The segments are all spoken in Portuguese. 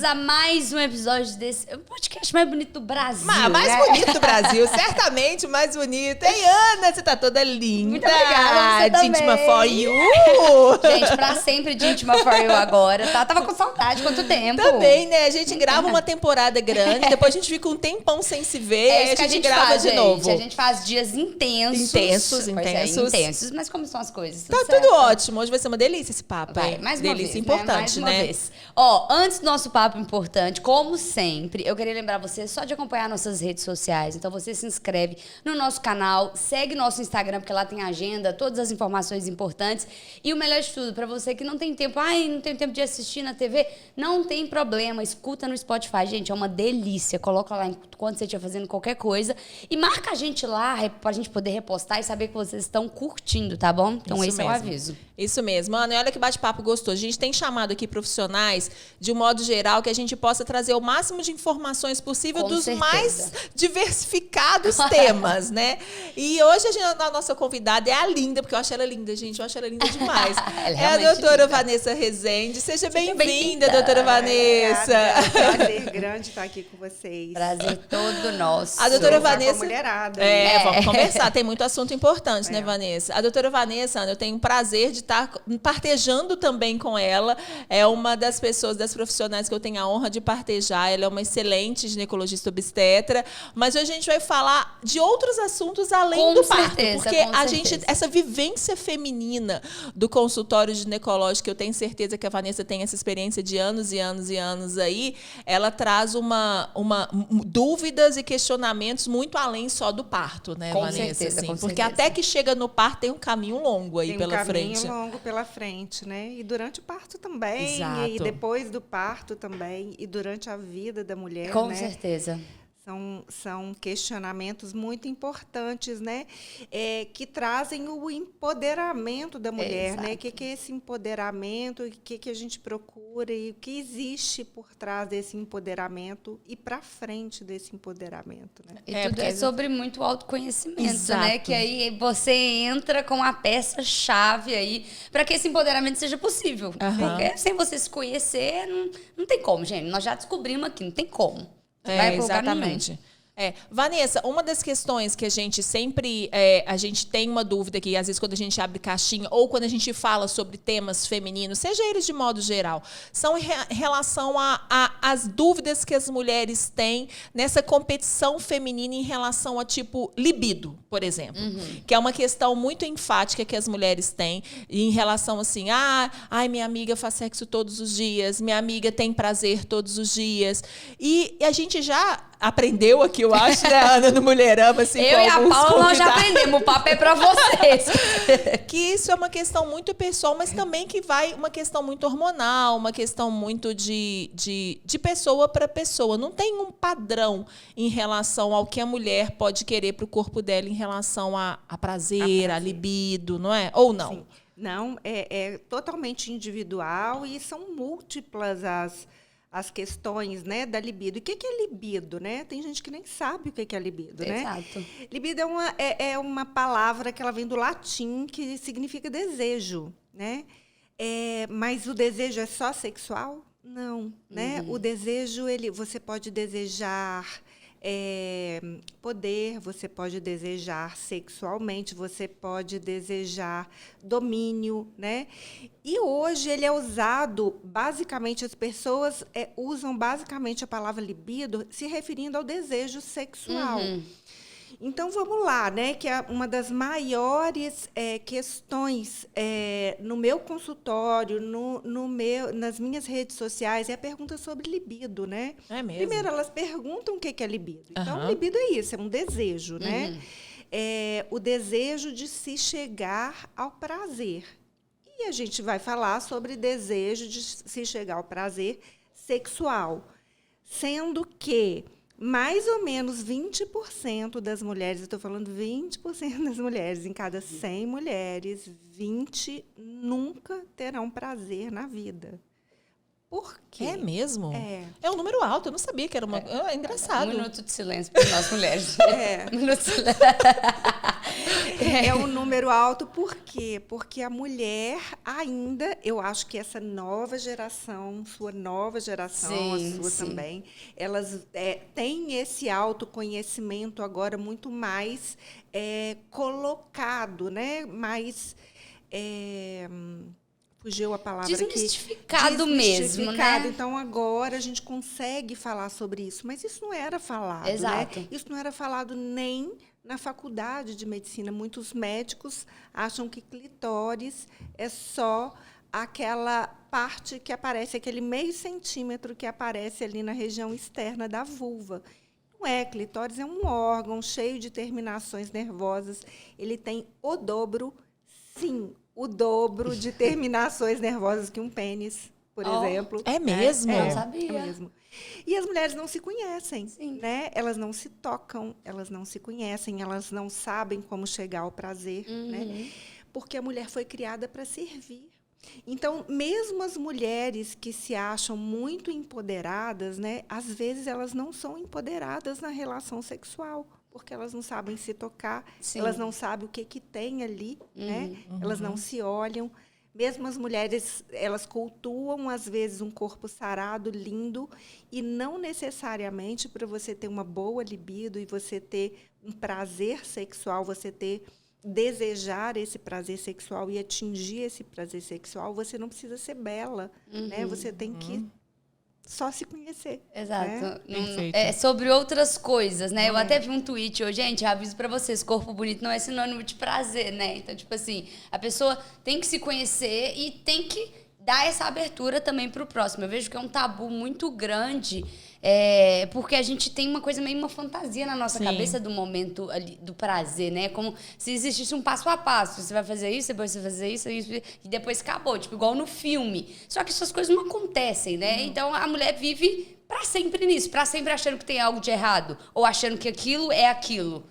a mais um episódio desse podcast mais bonito do Brasil. Mais bonito do Brasil, certamente o mais bonito. Ei, Ana, você tá toda linda. Muito obrigada, você também. Intima for you. Gente, pra sempre de Intima for you agora, tá? Tava com saudade, quanto tempo? Também, né? A gente grava uma temporada grande, depois a gente fica um tempão sem se ver, aí a gente grava faz, de novo. A gente faz dias intensos. Intensos, mas como são as coisas? Tá tudo ótimo. Hoje vai ser uma delícia esse papo. Vai, mais uma delícia vez, importante, mais uma vez. Ó, antes do nosso papo importante, como sempre, eu queria lembrar você só de acompanhar nossas redes sociais. Então você se inscreve no nosso canal, segue nosso Instagram, porque lá tem agenda, todas as informações importantes. E o melhor de tudo, pra você que não tem tempo, não tem tempo de assistir na TV, não tem problema, escuta no Spotify. Gente, é uma delícia. Coloca lá enquanto você estiver fazendo qualquer coisa e marca a gente lá pra gente poder repostar e saber que vocês estão curtindo, tá bom? Então esse é o aviso. Isso mesmo. Ana, e olha que bate-papo gostoso. A gente tem chamado aqui profissionais, de um modo geral, que a gente possa trazer o máximo de informações possível dos mais diversificados temas, né? E hoje a nossa convidada é a linda, porque eu acho ela linda, gente. Eu acho ela linda demais. É a doutora Vanessa Rezende. Seja bem-vinda, doutora Vanessa. É um prazer grande estar aqui com vocês. Prazer todo nosso. A doutora Vanessa... Com a mulherada. Vamos conversar. Tem muito assunto importante, né, Vanessa? A doutora Vanessa, Ana, eu tenho o prazer de estar partejando também com ela. É uma das pessoas, das profissionais que eu tenho a honra de partejar. Ela é uma excelente ginecologista obstetra. Mas hoje a gente vai falar de outros assuntos além do parto. Porque a gente, essa vivência feminina do consultório ginecológico, eu tenho certeza que a Vanessa tem essa experiência de anos e anos e anos aí, ela traz dúvidas e questionamentos muito além só do parto, né, Vanessa? Certeza, assim, porque até que chega no parto tem um caminho longo aí pela frente. Tem um caminho longo pela frente, né? E durante o parto também. Exato. E depois do parto também. E durante a vida da mulher, Com né? certeza. São questionamentos muito importantes, né? Que trazem o empoderamento da mulher, né? O que é esse empoderamento, o que a gente procura e o que existe por trás desse empoderamento e para frente desse empoderamento, né? E tudo é sobre muito autoconhecimento, né? Que aí você entra com a peça-chave aí para que esse empoderamento seja possível. Porque sem você se conhecer, não tem como, gente. Nós já descobrimos aqui, não tem como. Exatamente. Vanessa, uma das questões que a gente sempre a gente tem uma dúvida que às vezes quando a gente abre caixinha ou quando a gente fala sobre temas femininos, seja eles de modo geral, são em relação às dúvidas que as mulheres têm nessa competição feminina em relação a tipo libido, por exemplo, que é uma questão muito enfática que as mulheres têm em relação assim, minha amiga faz sexo todos os dias, minha amiga tem prazer todos os dias, e a gente já aprendeu aqui, eu acho, né, Ana, no Mulherama, assim, eu e a Paula, nós já aprendemos, o papo é pra vocês. Que isso é uma questão muito pessoal, mas também que vai uma questão muito hormonal, uma questão muito de pessoa para pessoa. Não tem um padrão em relação ao que a mulher pode querer para o corpo dela em relação a prazer, a libido, não é? Ou não? Sim. Não, é totalmente individual e são múltiplas as questões, né, da libido. O que é libido, né? Tem gente que nem sabe o que é libido, né? Exato. Libido é uma palavra que ela vem do latim, que significa desejo, né? Mas o desejo é só sexual? Não, né? O desejo, você pode desejar poder, você pode desejar sexualmente, você pode desejar domínio, né? E hoje ele é usado, basicamente, as pessoas usam basicamente a palavra libido se referindo ao desejo sexual. Então, vamos lá, né? Que é uma das maiores questões no meu consultório, nas minhas redes sociais, é a pergunta sobre libido, né? É mesmo? Primeiro, elas perguntam o que é libido. Então, libido é isso, é um desejo, né? O desejo de se chegar ao prazer. E a gente vai falar sobre desejo de se chegar ao prazer sexual, sendo que mais ou menos 20% das mulheres, eu estou falando 20% das mulheres, em cada 100 mulheres, 20 nunca terão prazer na vida. Por quê? É mesmo? É um número alto, eu não sabia que era uma... É engraçado. Um minuto de silêncio para nós mulheres. Um minuto de silêncio. É um número alto, por quê? Porque a mulher ainda, eu acho que essa nova geração, sua nova geração, a sua também, elas têm esse autoconhecimento agora muito mais colocado, né? Mais... fugiu a palavra aqui. Desmistificado mesmo, né? Então, agora a gente consegue falar sobre isso. Mas isso não era falado, Exato. né? Isso não era falado nem na faculdade de medicina. Muitos médicos acham que clitóris é só aquela parte que aparece, aquele meio centímetro que aparece ali na região externa da vulva. Não é, clitóris é um órgão cheio de terminações nervosas. Ele tem o dobro, sim, o dobro de terminações nervosas que um pênis, por exemplo. É mesmo? Não sabia. É mesmo. E as mulheres não se conhecem, Sim. né? Elas não se tocam, elas não se conhecem, elas não sabem como chegar ao prazer, né? Porque a mulher foi criada para servir. Então, mesmo as mulheres que se acham muito empoderadas, né? Às vezes elas não são empoderadas na relação sexual, porque elas não sabem se tocar, elas não sabem o que tem ali, né? Elas não se olham. Mesmo as mulheres, elas cultuam, às vezes, um corpo sarado, lindo, e não necessariamente para você ter uma boa libido e você ter um prazer sexual, desejar esse prazer sexual e atingir esse prazer sexual, você não precisa ser bela, né? Você tem que só se conhecer. Exato. Né? É sobre outras coisas, né? Eu até vi um tweet hoje, gente, aviso pra vocês, corpo bonito não é sinônimo de prazer, né? Então, tipo assim, a pessoa tem que se conhecer e tem que dar essa abertura também pro próximo. Eu vejo que é um tabu muito grande, porque a gente tem uma coisa meio uma fantasia na nossa cabeça do momento ali, do prazer, né? Como se existisse um passo a passo. Você vai fazer isso, depois você vai fazer isso, e depois acabou. Tipo, igual no filme. Só que essas coisas não acontecem, né? Então, a mulher vive pra sempre nisso. Pra sempre achando que tem algo de errado. Ou achando que aquilo é aquilo.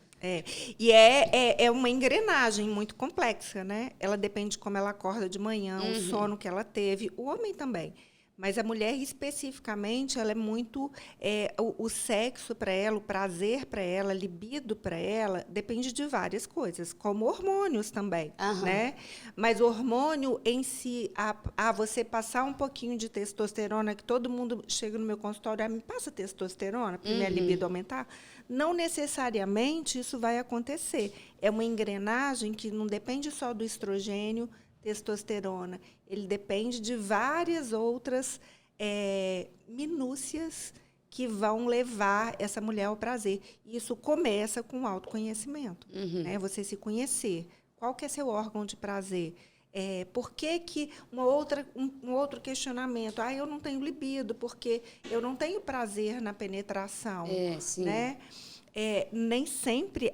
E é uma engrenagem muito complexa, né? Ela depende de como ela acorda de manhã, o sono que ela teve, o homem também. Mas a mulher, especificamente, ela é muito... o sexo para ela, o prazer para ela, a libido para ela, depende de várias coisas, como hormônios também, né? Mas o hormônio em si, você passar um pouquinho de testosterona, que todo mundo chega no meu consultório, me passa testosterona para minha libido aumentar? Não necessariamente isso vai acontecer. É uma engrenagem que não depende só do estrogênio, testosterona. Ele depende de várias outras minúcias que vão levar essa mulher ao prazer. E isso começa com o autoconhecimento. Né? Você se conhecer. Qual que é seu órgão de prazer? Por que um outro questionamento? Eu não tenho libido, porque eu não tenho prazer na penetração. Sim. Né? Nem sempre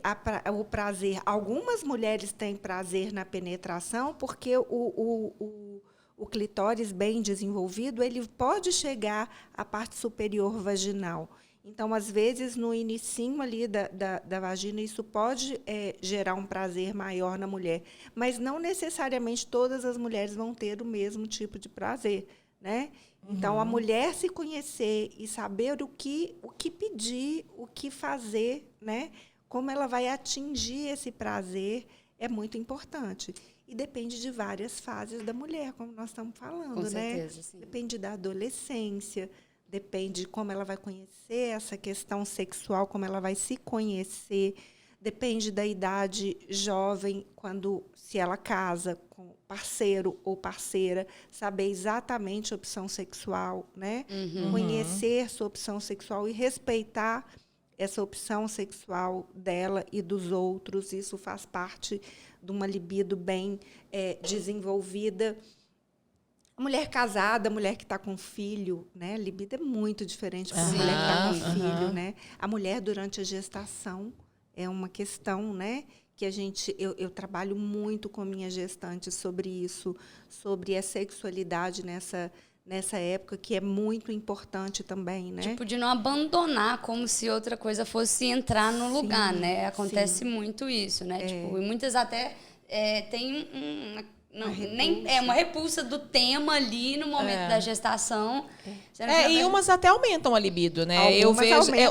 o prazer... Algumas mulheres têm prazer na penetração porque o clitóris bem desenvolvido ele pode chegar à parte superior vaginal. Então, às vezes, no inicinho ali da vagina, isso pode gerar um prazer maior na mulher. Mas não necessariamente todas as mulheres vão ter o mesmo tipo de prazer, né? Então, a mulher se conhecer e saber o que pedir, o que fazer, né? Como ela vai atingir esse prazer, é muito importante. E depende de várias fases da mulher, como nós estamos falando, Com certeza, sim. Depende da adolescência, depende de como ela vai conhecer essa questão sexual, como ela vai se conhecer. Depende da idade jovem, se ela casa com parceiro ou parceira, saber exatamente a opção sexual, né? Conhecer sua opção sexual e respeitar essa opção sexual dela e dos outros. Isso faz parte de uma libido bem desenvolvida. A mulher casada, a mulher que está com filho, né? A libido é muito diferente da mulher que está com filho, né? A mulher durante a gestação é uma questão, né? Que eu trabalho muito com minha gestante sobre isso, sobre a sexualidade nessa época, que é muito importante também, né? Tipo, de não abandonar como se outra coisa fosse entrar no lugar, né? Acontece muito isso, né? Tipo, e muitas até têm uma repulsa do tema ali no momento da gestação. E umas até aumentam a libido, né?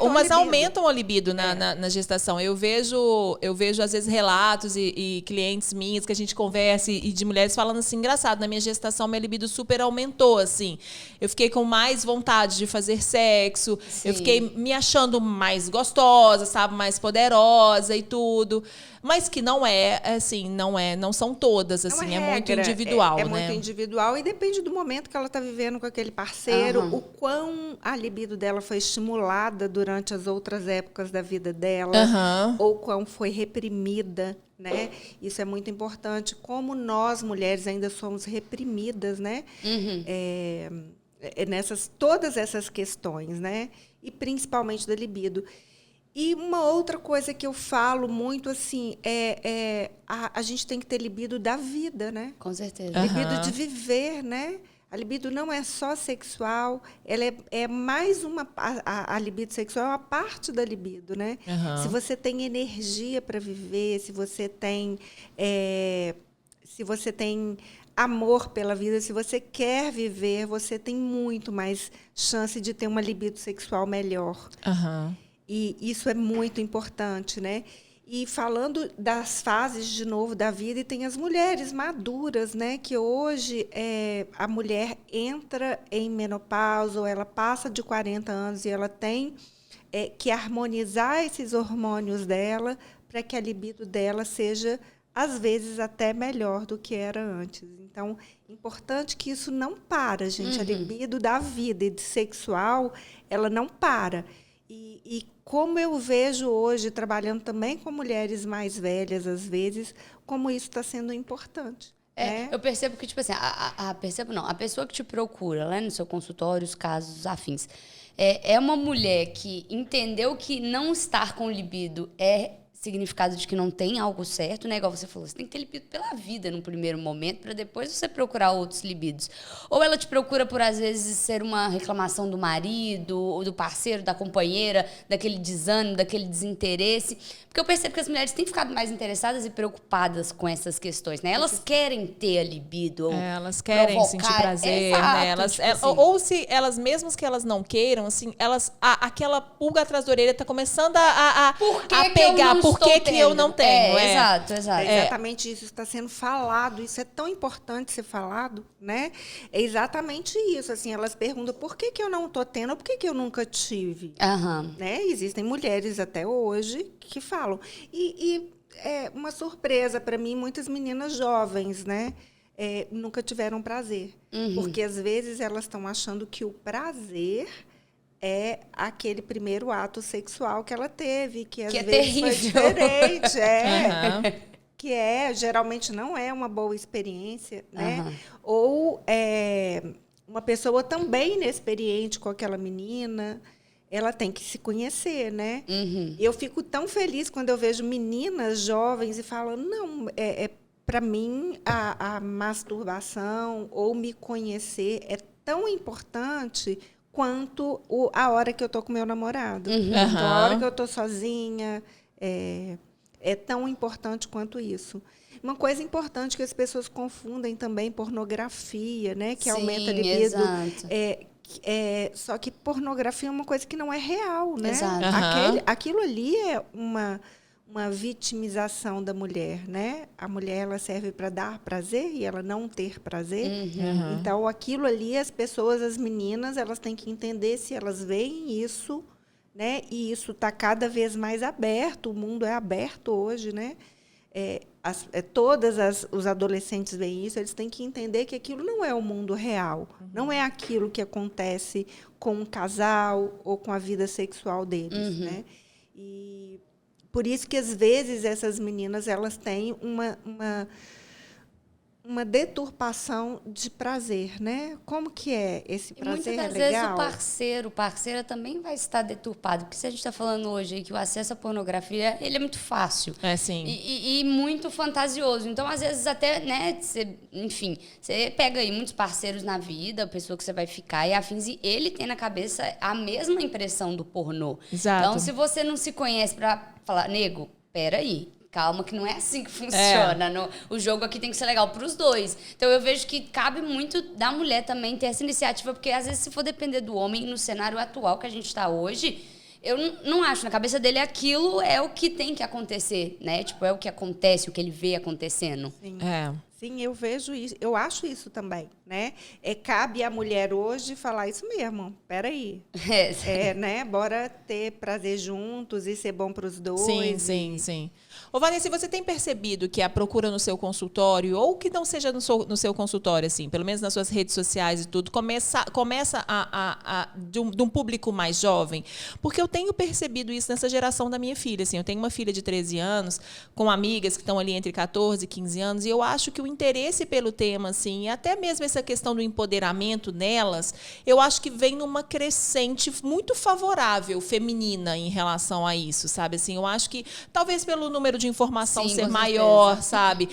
Umas aumentam a libido na gestação. Eu vejo às vezes relatos e clientes minhas que a gente conversa e de mulheres falando assim, engraçado, na minha gestação minha libido super aumentou, assim. Eu fiquei com mais vontade de fazer sexo, Sim. eu fiquei me achando mais gostosa, sabe, mais poderosa e tudo. Mas que não são todas, assim, é muito individual, né? É muito individual e depende do momento que ela está vivendo com aquele parceiro, o quão a libido dela foi estimulada durante as outras épocas da vida dela, ou quão foi reprimida, né? Isso é muito importante. Como nós, mulheres, ainda somos reprimidas, né? Todas essas questões, né? E principalmente da libido. E uma outra coisa que eu falo muito, assim, a gente tem que ter libido da vida, né? Com certeza. Libido de viver, né? A libido não é só sexual, ela é mais uma... A libido sexual é uma parte da libido, né? Se você tem energia para viver, se você tem amor pela vida, se você quer viver, você tem muito mais chance de ter uma libido sexual melhor. E isso é muito importante, né? E falando das fases, de novo, da vida, e tem as mulheres maduras, né? Que hoje a mulher entra em menopausa, ou ela passa de 40 anos e ela tem que harmonizar esses hormônios dela para que a libido dela seja, às vezes, até melhor do que era antes. Então, é importante que isso não para, gente. A libido da vida e de sexual, ela não para. E como eu vejo hoje, trabalhando também com mulheres mais velhas, às vezes, como isso está sendo importante. Né? Eu percebo que, tipo assim, a pessoa que te procura lá no seu consultório, os casos afins, é uma mulher que entendeu que não estar com libido é significado de que não tem algo certo, né? Igual você falou, você tem que ter libido pela vida no primeiro momento, para depois você procurar outros libidos. Ou ela te procura por, às vezes, ser uma reclamação do marido, ou do parceiro, da companheira, daquele desânimo, daquele desinteresse. Porque eu percebo que as mulheres têm ficado mais interessadas e preocupadas com essas questões, né? Elas querem ter a libido. Ou elas querem provocar. sentir prazer, Exato, né? assim. Ou se elas, mesmo que elas não queiram, assim, aquela pulga atrás da orelha tá começando a pegar. Por que eu não tenho? Exato. É exatamente isso. Está sendo falado. Isso é tão importante ser falado, né? É exatamente isso. Assim, elas perguntam por que eu não estou tendo, ou por que eu nunca tive. Né? Existem mulheres até hoje que falam. E é uma surpresa para mim, muitas meninas jovens, né? Nunca tiveram prazer. Porque, às vezes, elas estão achando que o prazer é aquele primeiro ato sexual que ela teve, que às vezes terrível. foi diferente. Que geralmente não é uma boa experiência, né? Ou uma pessoa também inexperiente com aquela menina, ela tem que se conhecer, né? Eu fico tão feliz quando eu vejo meninas jovens e falam, não, para mim a masturbação ou me conhecer é tão importante quanto a hora que eu estou com meu namorado. Então, a hora que eu estou sozinha é tão importante quanto isso. Uma coisa importante que as pessoas confundem também, pornografia, né? Que aumenta a libido. Exato. Só que pornografia é uma coisa que não é real, né? Exato. Aquilo ali é uma vitimização da mulher, né? A mulher, ela serve para dar prazer e ela não ter prazer. Então, aquilo ali, as pessoas, as meninas, elas têm que entender se elas veem isso, né? E isso está cada vez mais aberto, o mundo é aberto hoje, né? Os adolescentes veem isso, eles têm que entender que aquilo não é o mundo real, não é aquilo que acontece com um casal ou com a vida sexual deles, né? E por isso que, às vezes, essas meninas elas têm uma deturpação de prazer, né? Como que é esse prazer? E muitas das vezes o parceira também vai estar deturpado. Porque se a gente está falando hoje aí que o acesso à pornografia, ele é muito fácil. Sim. E muito fantasioso. Então, às vezes, até, né, você pega aí muitos parceiros na vida, a pessoa que você vai ficar e afins, e ele tem na cabeça a mesma impressão do pornô. Exato. Então, se você não se conhece para falar, nego, peraí, calma, que não é assim que funciona. O jogo aqui tem que ser legal pros dois. Então eu vejo que cabe muito da mulher também ter essa iniciativa, porque às vezes se for depender do homem no cenário atual que a gente tá hoje, eu não acho, na cabeça dele aquilo é o que tem que acontecer, né? Tipo, é o que acontece, o que ele vê acontecendo. Sim. Sim, eu vejo isso, eu acho isso também, né? Cabe à mulher hoje falar isso mesmo. Peraí. Né? Bora ter prazer juntos e ser bom para os dois. Sim. Ô, Vanessa, você tem percebido que a procura no seu consultório, ou que não seja no seu consultório, assim, pelo menos nas suas redes sociais e tudo, começa de um público mais jovem? Porque eu tenho percebido isso nessa geração da minha filha. Assim, eu tenho uma filha de 13 anos, com amigas que estão ali entre 14 e 15 anos, e eu acho que o interesse pelo tema, assim, e até mesmo essa questão do empoderamento nelas, eu acho que vem numa crescente muito favorável, feminina, em relação a isso, sabe? Assim, eu acho que, talvez pelo número de informação ser maior, sabe?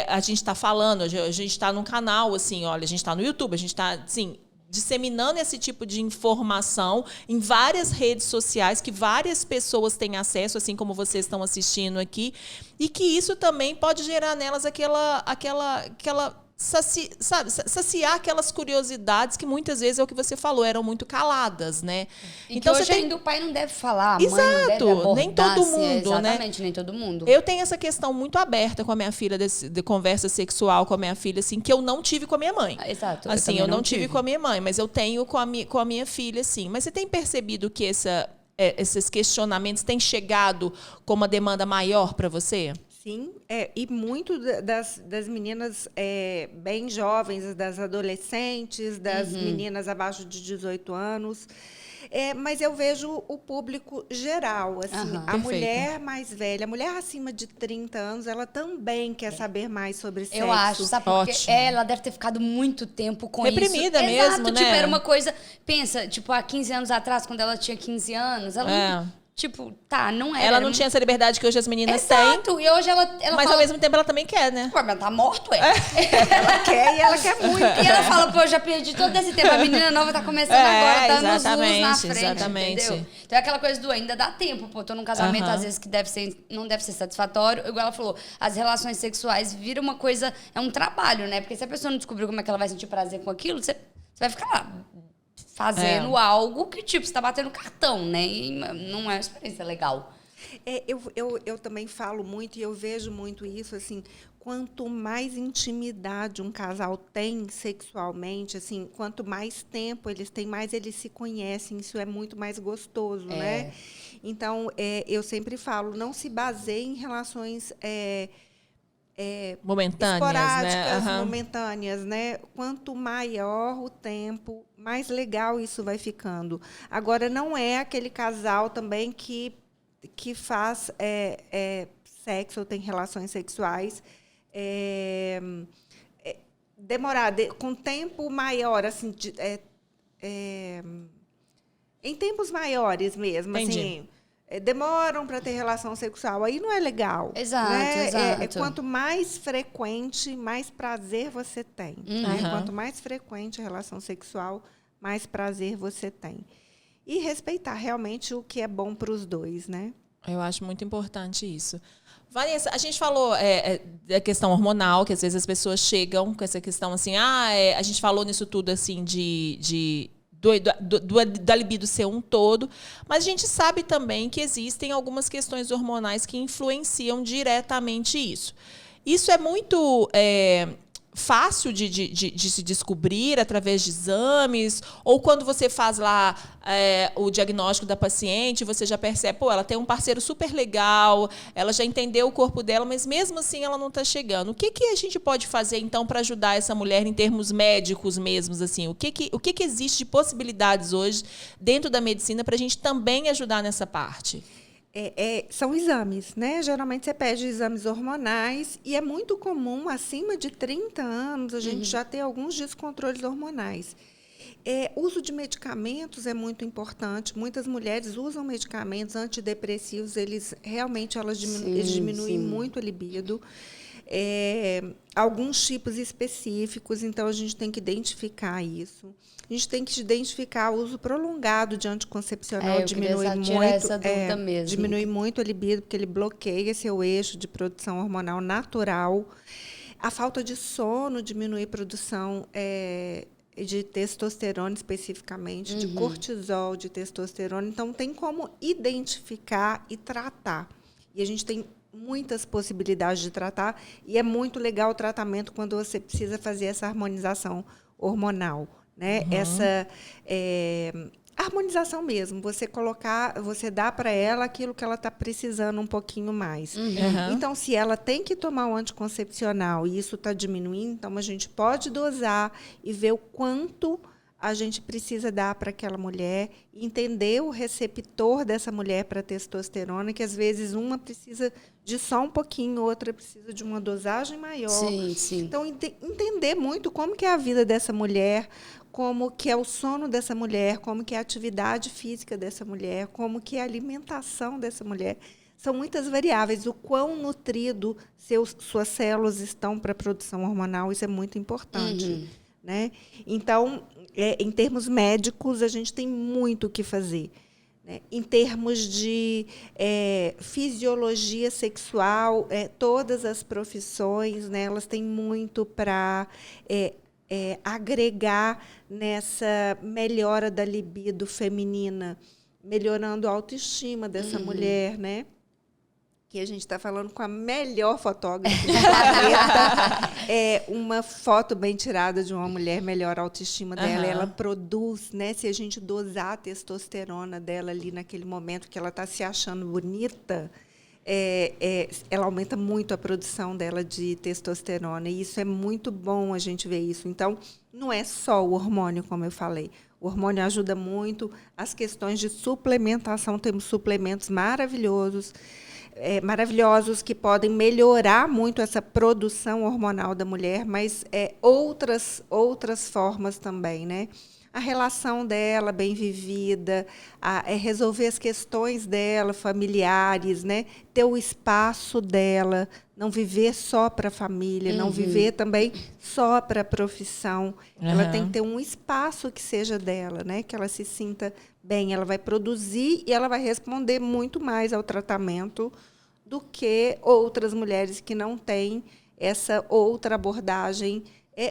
A gente está falando, a gente está num canal, assim, olha, a gente está no YouTube, a gente está, assim, disseminando esse tipo de informação em várias redes sociais, que várias pessoas têm acesso, assim como vocês estão assistindo aqui, e que isso também pode gerar nelas saciar aquelas curiosidades que muitas vezes é o que você falou, eram muito caladas, né? E então, que hoje ainda o pai não deve falar, a mãe não deve abordar, nem todo mundo, exatamente, nem todo mundo. Eu tenho essa questão muito aberta com a minha filha, de conversa sexual com a minha filha, assim, que eu não tive com a minha mãe. Exato. Assim, eu não tive com a minha mãe, mas eu tenho com a minha filha, assim. Mas você tem percebido que esses questionamentos têm chegado com uma demanda maior para você? Sim, e muito das meninas bem jovens, das adolescentes, das meninas abaixo de 18 anos. Mas eu vejo o público geral, assim, a mulher mais velha, a mulher acima de 30 anos, ela também quer saber mais sobre sexo. Eu acho, sabe? Porque ela deve ter ficado muito tempo com reprimida isso. mesmo, exato, né? Tipo, era uma coisa... Pensa, tipo, há 15 anos atrás, quando ela tinha 15 anos, ela não... Tipo, não era. Ela não tinha essa liberdade que hoje as meninas têm. Exato, e hoje ela mas fala... ao mesmo tempo ela também quer, né? Pô, mas tá morto, Ela quer e ela quer muito. E ela fala, pô, eu já perdi todo esse tempo. A menina nova tá começando agora, dando os luz na frente, entendeu? Então é aquela coisa do ainda dá tempo, pô. Tô num casamento, às vezes, que não deve ser satisfatório. Igual ela falou, as relações sexuais viram uma coisa... É um trabalho, né? Porque se a pessoa não descobriu como é que ela vai sentir prazer com aquilo, você vai ficar lá... fazendo algo que, tipo, você tá batendo cartão, né? E não é uma experiência legal. Eu também falo muito e eu vejo muito isso, assim, quanto mais intimidade um casal tem sexualmente, assim, quanto mais tempo eles têm, mais eles se conhecem, isso é muito mais gostoso, né? Então, eu sempre falo, não se baseie em relações... momentâneas, esporádicas, momentâneas, né? Quanto maior o tempo, mais legal isso vai ficando. Agora, não é aquele casal também que faz sexo ou tem relações sexuais com tempo maior, assim, em tempos maiores mesmo, Entendi. assim. Demoram para ter relação sexual. Aí não é legal. Exato, né? exato. Quanto mais frequente, mais prazer você tem. Né? Quanto mais frequente a relação sexual, mais prazer você tem. E respeitar realmente o que é bom para os dois, né? Eu acho muito importante isso. Vanessa, a gente falou da questão hormonal, que às vezes as pessoas chegam com essa questão assim, a gente falou nisso tudo assim da libido ser um todo, mas a gente sabe também que existem algumas questões hormonais que influenciam diretamente isso. Isso é muito fácil de se descobrir através de exames, ou quando você faz lá o diagnóstico da paciente, você já percebe, ela tem um parceiro super legal, ela já entendeu o corpo dela, mas mesmo assim ela não está chegando. O que a gente pode fazer, então, para ajudar essa mulher em termos médicos mesmos? Assim? O que existe de possibilidades hoje dentro da medicina para a gente também ajudar nessa parte? São exames, né? Geralmente você pede exames hormonais e é muito comum, acima de 30 anos, a gente já ter alguns descontroles hormonais. Uso de medicamentos é muito importante. Muitas mulheres usam medicamentos antidepressivos, eles diminuem muito a libido. alguns tipos específicos, então a gente tem que identificar isso. A gente tem que identificar o uso prolongado de anticoncepcional, diminui muito a libido, porque ele bloqueia seu eixo de produção hormonal natural. A falta de sono diminui a produção de testosterona especificamente, de cortisol, de testosterona. Então, tem como identificar e tratar. E a gente tem muitas possibilidades de tratar, e é muito legal o tratamento quando você precisa fazer essa harmonização hormonal, né? Essa harmonização mesmo, você dá para ela aquilo que ela está precisando um pouquinho mais. Então, se ela tem que tomar um anticoncepcional e isso está diminuindo, então a gente pode dosar e ver o quanto a gente precisa dar para aquela mulher, entender o receptor dessa mulher para testosterona, que às vezes uma precisa de só um pouquinho, outra precisa de uma dosagem maior. Sim, sim. Então, entender muito como que é a vida dessa mulher, como que é o sono dessa mulher, como que é a atividade física dessa mulher, como que é a alimentação dessa mulher. São muitas variáveis. O quão nutrido suas células estão para a produção hormonal, isso é muito importante. Né? Então, em termos médicos, a gente tem muito o que fazer. Né? Em termos de fisiologia sexual, todas as profissões, né, elas têm muito para agregar nessa melhora da libido feminina, melhorando a autoestima dessa mulher, né? Que a gente está falando com a melhor fotógrafa do planeta. Uma foto bem tirada de uma mulher melhora a autoestima dela. Ela produz, né? Se a gente dosar a testosterona dela ali naquele momento que ela está se achando bonita, ela aumenta muito a produção dela de testosterona. E isso é muito bom a gente ver isso. Então, não é só o hormônio, como eu falei. O hormônio ajuda muito. As questões de suplementação, temos suplementos maravilhosos que podem melhorar muito essa produção hormonal da mulher, mas outras formas também, né? A relação dela bem vivida, resolver as questões dela, familiares, né? Ter o espaço dela, não viver só para a família, não viver também só para a profissão. Ela tem que ter um espaço que seja dela, né? Que ela se sinta bem, ela vai produzir e ela vai responder muito mais ao tratamento do que outras mulheres que não têm essa outra abordagem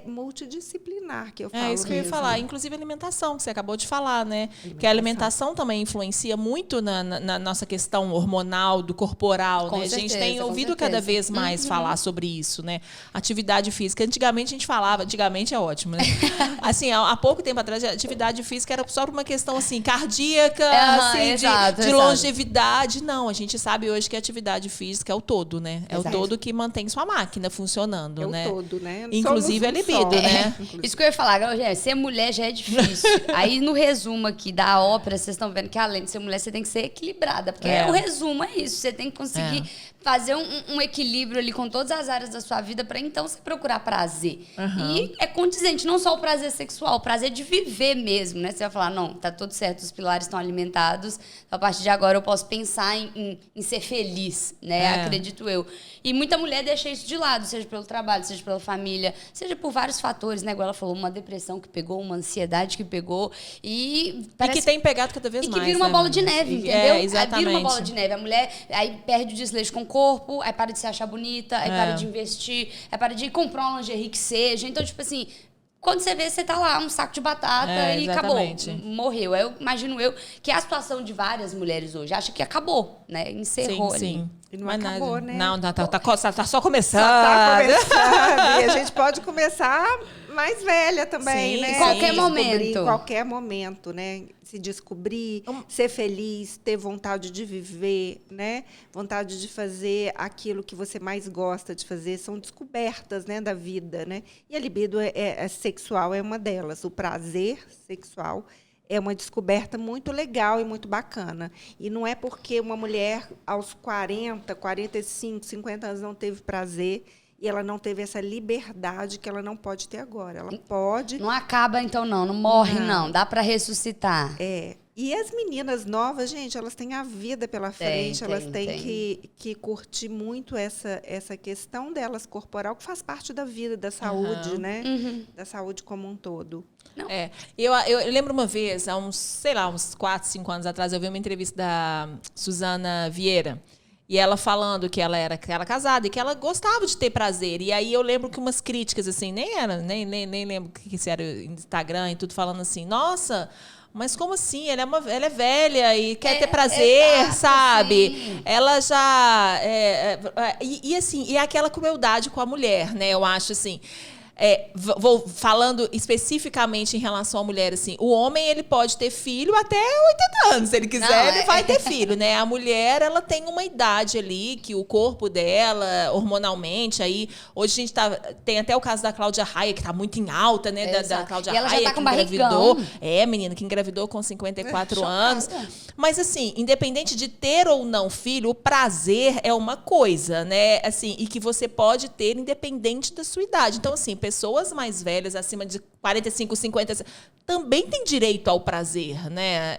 multidisciplinar, que eu falo. Isso que eu ia falar. Inclusive a alimentação, que você acabou de falar, né? Que a alimentação também influencia muito na nossa questão hormonal, do corporal, né? A gente tem ouvido cada vez mais falar sobre isso, né? Atividade física. Antigamente a gente falava, antigamente é ótimo, né? Assim, há pouco tempo atrás, a atividade física era só por uma questão assim, cardíaca, assim, de longevidade. Não, a gente sabe hoje que a atividade física é o todo, né? É o todo que mantém sua máquina funcionando, né? É o todo, né? Inclusive libido, né? Isso que eu ia falar, ser mulher já é difícil. Aí, no resumo aqui da ópera, vocês estão vendo que, além de ser mulher, você tem que ser equilibrada. Porque o resumo é isso. Você tem que conseguir fazer um equilíbrio ali com todas as áreas da sua vida para, então, você procurar prazer. E é condizente, não só o prazer sexual, o prazer de viver mesmo, né? Você vai falar, não, tá tudo certo, os pilares estão alimentados, a partir de agora eu posso pensar em ser feliz, né? Acredito eu. E muita mulher deixa isso de lado, seja pelo trabalho, seja pela família, seja por vários fatores, né? Igual ela falou, uma depressão que pegou, uma ansiedade que pegou e que tem pegado cada vez mais. E que vira uma bola de neve, entendeu? Exatamente. Aí vira uma bola de neve. A mulher aí perde o desleixo com o corpo, aí para de se achar bonita, aí para de investir, aí para de comprar uma lingerie que seja. Então, tipo assim, quando você vê, você tá lá, um saco de batata e exatamente. Acabou. Morreu. Eu imagino que é a situação de várias mulheres hoje. Acha que acabou, né? Encerrou ali. Sim. E não acabou, né? Não, tá só começando. Só tá começando. E a gente pode começar mais velha também, né? Em qualquer momento. Em qualquer momento, né? Se descobrir, ser feliz, ter vontade de viver, né? Vontade de fazer aquilo que você mais gosta de fazer. São descobertas, né, da vida, né? E a libido sexual é uma delas. O prazer sexual é uma descoberta muito legal e muito bacana. E não é porque uma mulher aos 40, 45, 50 anos não teve prazer e ela não teve essa liberdade que ela não pode ter agora. Ela pode... Não acaba, então, não morre, não. Dá para ressuscitar. E as meninas novas, gente, elas têm a vida pela frente, elas têm que curtir muito essa questão delas corporal, que faz parte da vida, da saúde, né? Da saúde como um todo. Não. Eu lembro uma vez, há uns 4, 5 anos atrás, eu vi uma entrevista da Suzana Vieira. E ela falando que ela era casada e que ela gostava de ter prazer. E aí eu lembro que umas críticas, assim, nem lembro o que era Instagram e tudo, falando assim, nossa, mas como assim? Ela é velha e quer ter prazer, sabe? Sim. Ela já... e aquela crueldade com a mulher, né? Eu acho, assim... vou falando especificamente em relação à mulher, assim, o homem ele pode ter filho até 80 anos, se ele quiser, ele vai ter filho, né? A mulher, ela tem uma idade ali que o corpo dela, hormonalmente, aí hoje a gente tem até o caso da Cláudia Raia, que tá muito em alta, né? Da Cláudia Raia, já tá que com engravidou. Menina, que engravidou com 54 anos. Mas, assim, independente de ter ou não filho, o prazer é uma coisa, né? Assim, e que você pode ter independente da sua idade. Então, assim, pessoas mais velhas, acima de 45, 50, também têm direito ao prazer, né?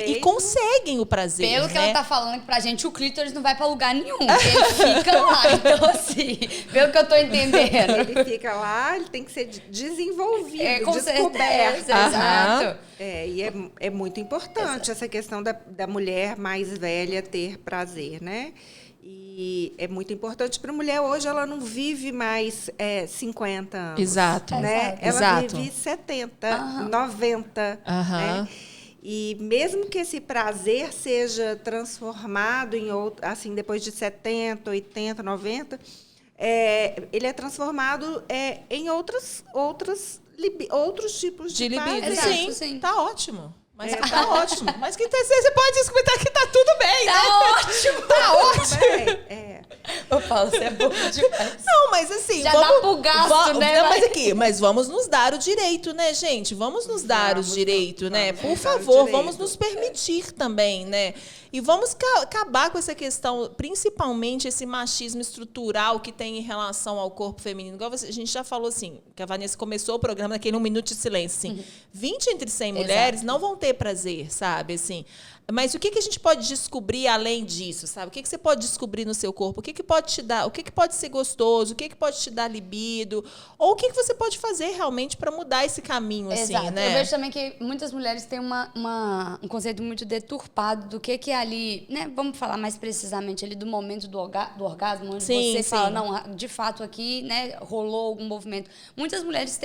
E conseguem o prazer. Pelo que ela tá falando que pra gente, o clítoris não vai pra lugar nenhum. Ele fica lá. Então, assim, pelo que eu tô entendendo. Ele fica lá, ele tem que ser desenvolvido, com descoberto. Exato. E é muito importante essa questão da mulher mais velha ter prazer, né? E é muito importante para a mulher. Hoje ela não vive mais 50 anos. Exato. Né? Ela vive 70, 90. Né? E mesmo que esse prazer seja transformado em outro, assim, depois de 70, 80, 90, ele é transformado em outros tipos de libido. prazer. Sim, tá ótimo. Mas tá ótimo. Mas que você pode escutar que tá tudo bem, né? Ótimo. Tá ótimo. Ô, Paulo, você é bobo demais. Não, mas assim... Já dá pro gasto, né? Mas vamos nos dar o direito, né, gente? Vamos nos dar o direito, né? Por favor, vamos nos permitir também, né? E vamos acabar com essa questão, principalmente esse machismo estrutural que tem em relação ao corpo feminino. Igual a gente já falou, assim, que a Vanessa começou o programa naquele 1 minuto de silêncio, assim, 20 entre 100 mulheres não vão ter prazer, sabe, assim. Mas o que a gente pode descobrir além disso, sabe? O que você pode descobrir no seu corpo? O que pode te dar? O que pode ser gostoso? O que pode te dar libido? Ou o que você pode fazer realmente para mudar esse caminho, assim, né? Eu vejo também que muitas mulheres têm um conceito muito deturpado do que é ali, né? Vamos falar mais precisamente ali do momento do orgasmo, onde você fala, não, de fato aqui, né, rolou algum movimento. Muitas mulheres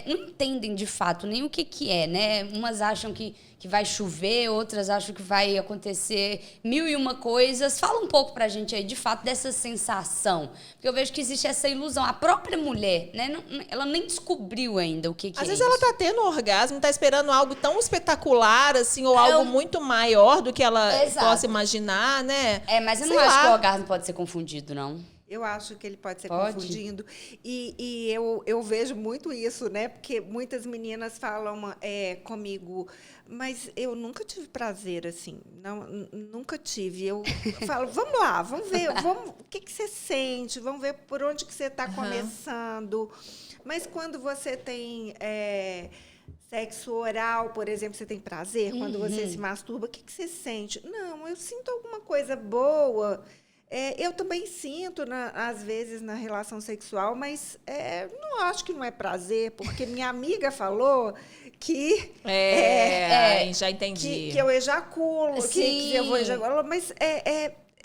não entendem de fato nem o que é, né? Umas acham que vai chover, outras acham que vai acontecer 1001 coisas. Fala um pouco pra gente aí, de fato, dessa sensação. Porque eu vejo que existe essa ilusão. A própria mulher, né? Ela nem descobriu ainda o que é isso. Às vezes ela tá tendo um orgasmo, tá esperando algo tão espetacular, assim, ou algo muito maior do que ela possa imaginar, né? Mas eu não acho que o orgasmo pode ser confundido, não. Eu acho que ele pode ser confundido. E eu vejo muito isso, né? Porque muitas meninas falam comigo, mas eu nunca tive prazer assim. Não, nunca tive. Eu falo, vamos lá, vamos ver, o que você sente, vamos ver por onde que você está começando. Mas quando você tem sexo oral, por exemplo, você tem prazer? Quando você se masturba, o que você sente? Não, eu sinto alguma coisa boa. Eu também sinto, às vezes, na relação sexual, mas não acho que não é prazer, porque minha amiga falou que... já entendi. Que eu ejaculo, que eu vou ejacular, mas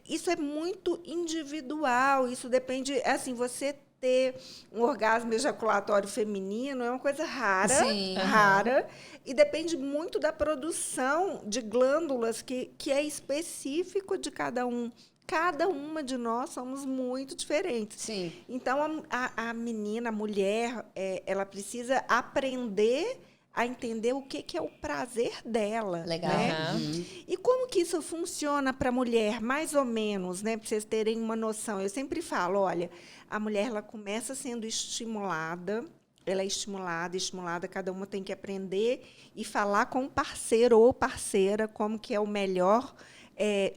isso é muito individual, isso depende... Assim, você ter um orgasmo ejaculatório feminino é uma coisa rara, e depende muito da produção de glândulas que é específico de cada um. Cada uma de nós somos muito diferentes. Sim. Então, a menina, a mulher, ela precisa aprender a entender o que é o prazer dela. Legal. Né? E como que isso funciona para a mulher, mais ou menos, né? Para vocês terem uma noção. Eu sempre falo, olha, a mulher ela começa sendo estimulada, ela é estimulada, cada uma tem que aprender e falar com o parceiro ou parceira como que é o melhor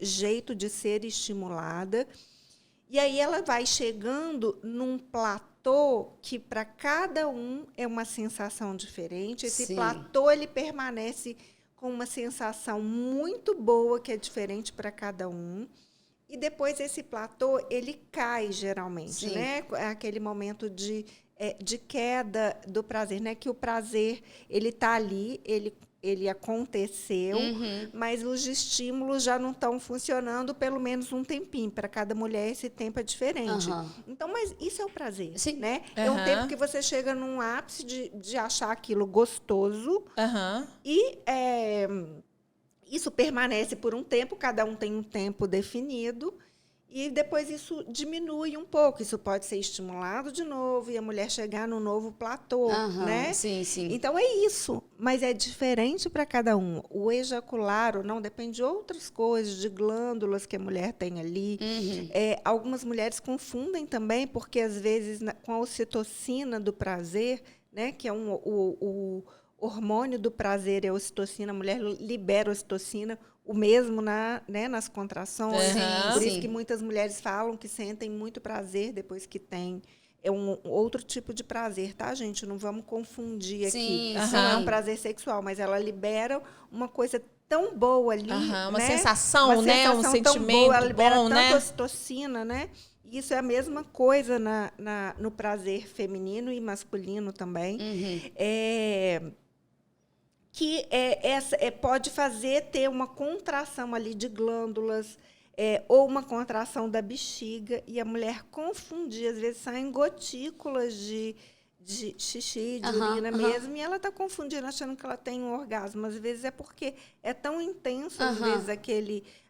jeito de ser estimulada. E aí ela vai chegando num platô que, para cada um, é uma sensação diferente. Esse platô ele permanece com uma sensação muito boa, que é diferente para cada um. E depois esse platô, ele cai geralmente, Sim. né? É aquele momento de queda do prazer, né? Que o prazer, ele está ali, ele aconteceu, mas os estímulos já não estão funcionando pelo menos um tempinho. Para cada mulher, esse tempo é diferente. Então, mas isso é o prazer, Sim. né? É um tempo que você chega num ápice de achar aquilo gostoso e isso permanece por um tempo, cada um tem um tempo definido, e depois isso diminui um pouco. Isso pode ser estimulado de novo e a mulher chegar no novo platô, né? Sim, sim. Então, é isso, mas é diferente para cada um. O ejacular ou não depende de outras coisas, de glândulas que a mulher tem ali. Algumas mulheres confundem também, porque, às vezes, com a ocitocina do prazer, né, que é o hormônio do prazer, é a ocitocina, a mulher libera a ocitocina, o mesmo nas contrações. Por isso que muitas mulheres falam que sentem muito prazer depois que tem. É um outro tipo de prazer, tá, gente? Não vamos confundir aqui. Não é um prazer sexual, mas ela libera uma coisa tão boa ali. Uma né? sensação, uma né? Um sensação tão sentimento boa, ela libera bom, tanto né? ocitocina, né? Isso é a mesma coisa no prazer feminino e masculino também. Que pode fazer ter uma contração ali de glândulas, ou uma contração da bexiga, e a mulher confundir. Às vezes saem gotículas de xixi, de urina mesmo, e ela está confundindo, achando que ela tem um orgasmo. Às vezes é porque é tão intenso, às vezes,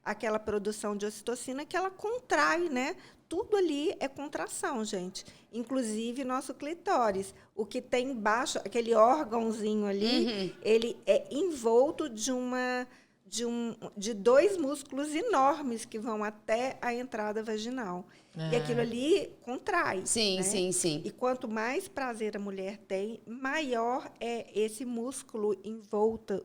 aquela produção de ocitocina, que ela contrai, né? Tudo ali é contração, gente. Inclusive, nosso clitóris. O que tem embaixo, aquele órgãozinho ali, ele é envolto de dois músculos enormes que vão até a entrada vaginal. E aquilo ali contrai. Sim, né? sim. E quanto mais prazer a mulher tem, maior é esse músculo em volta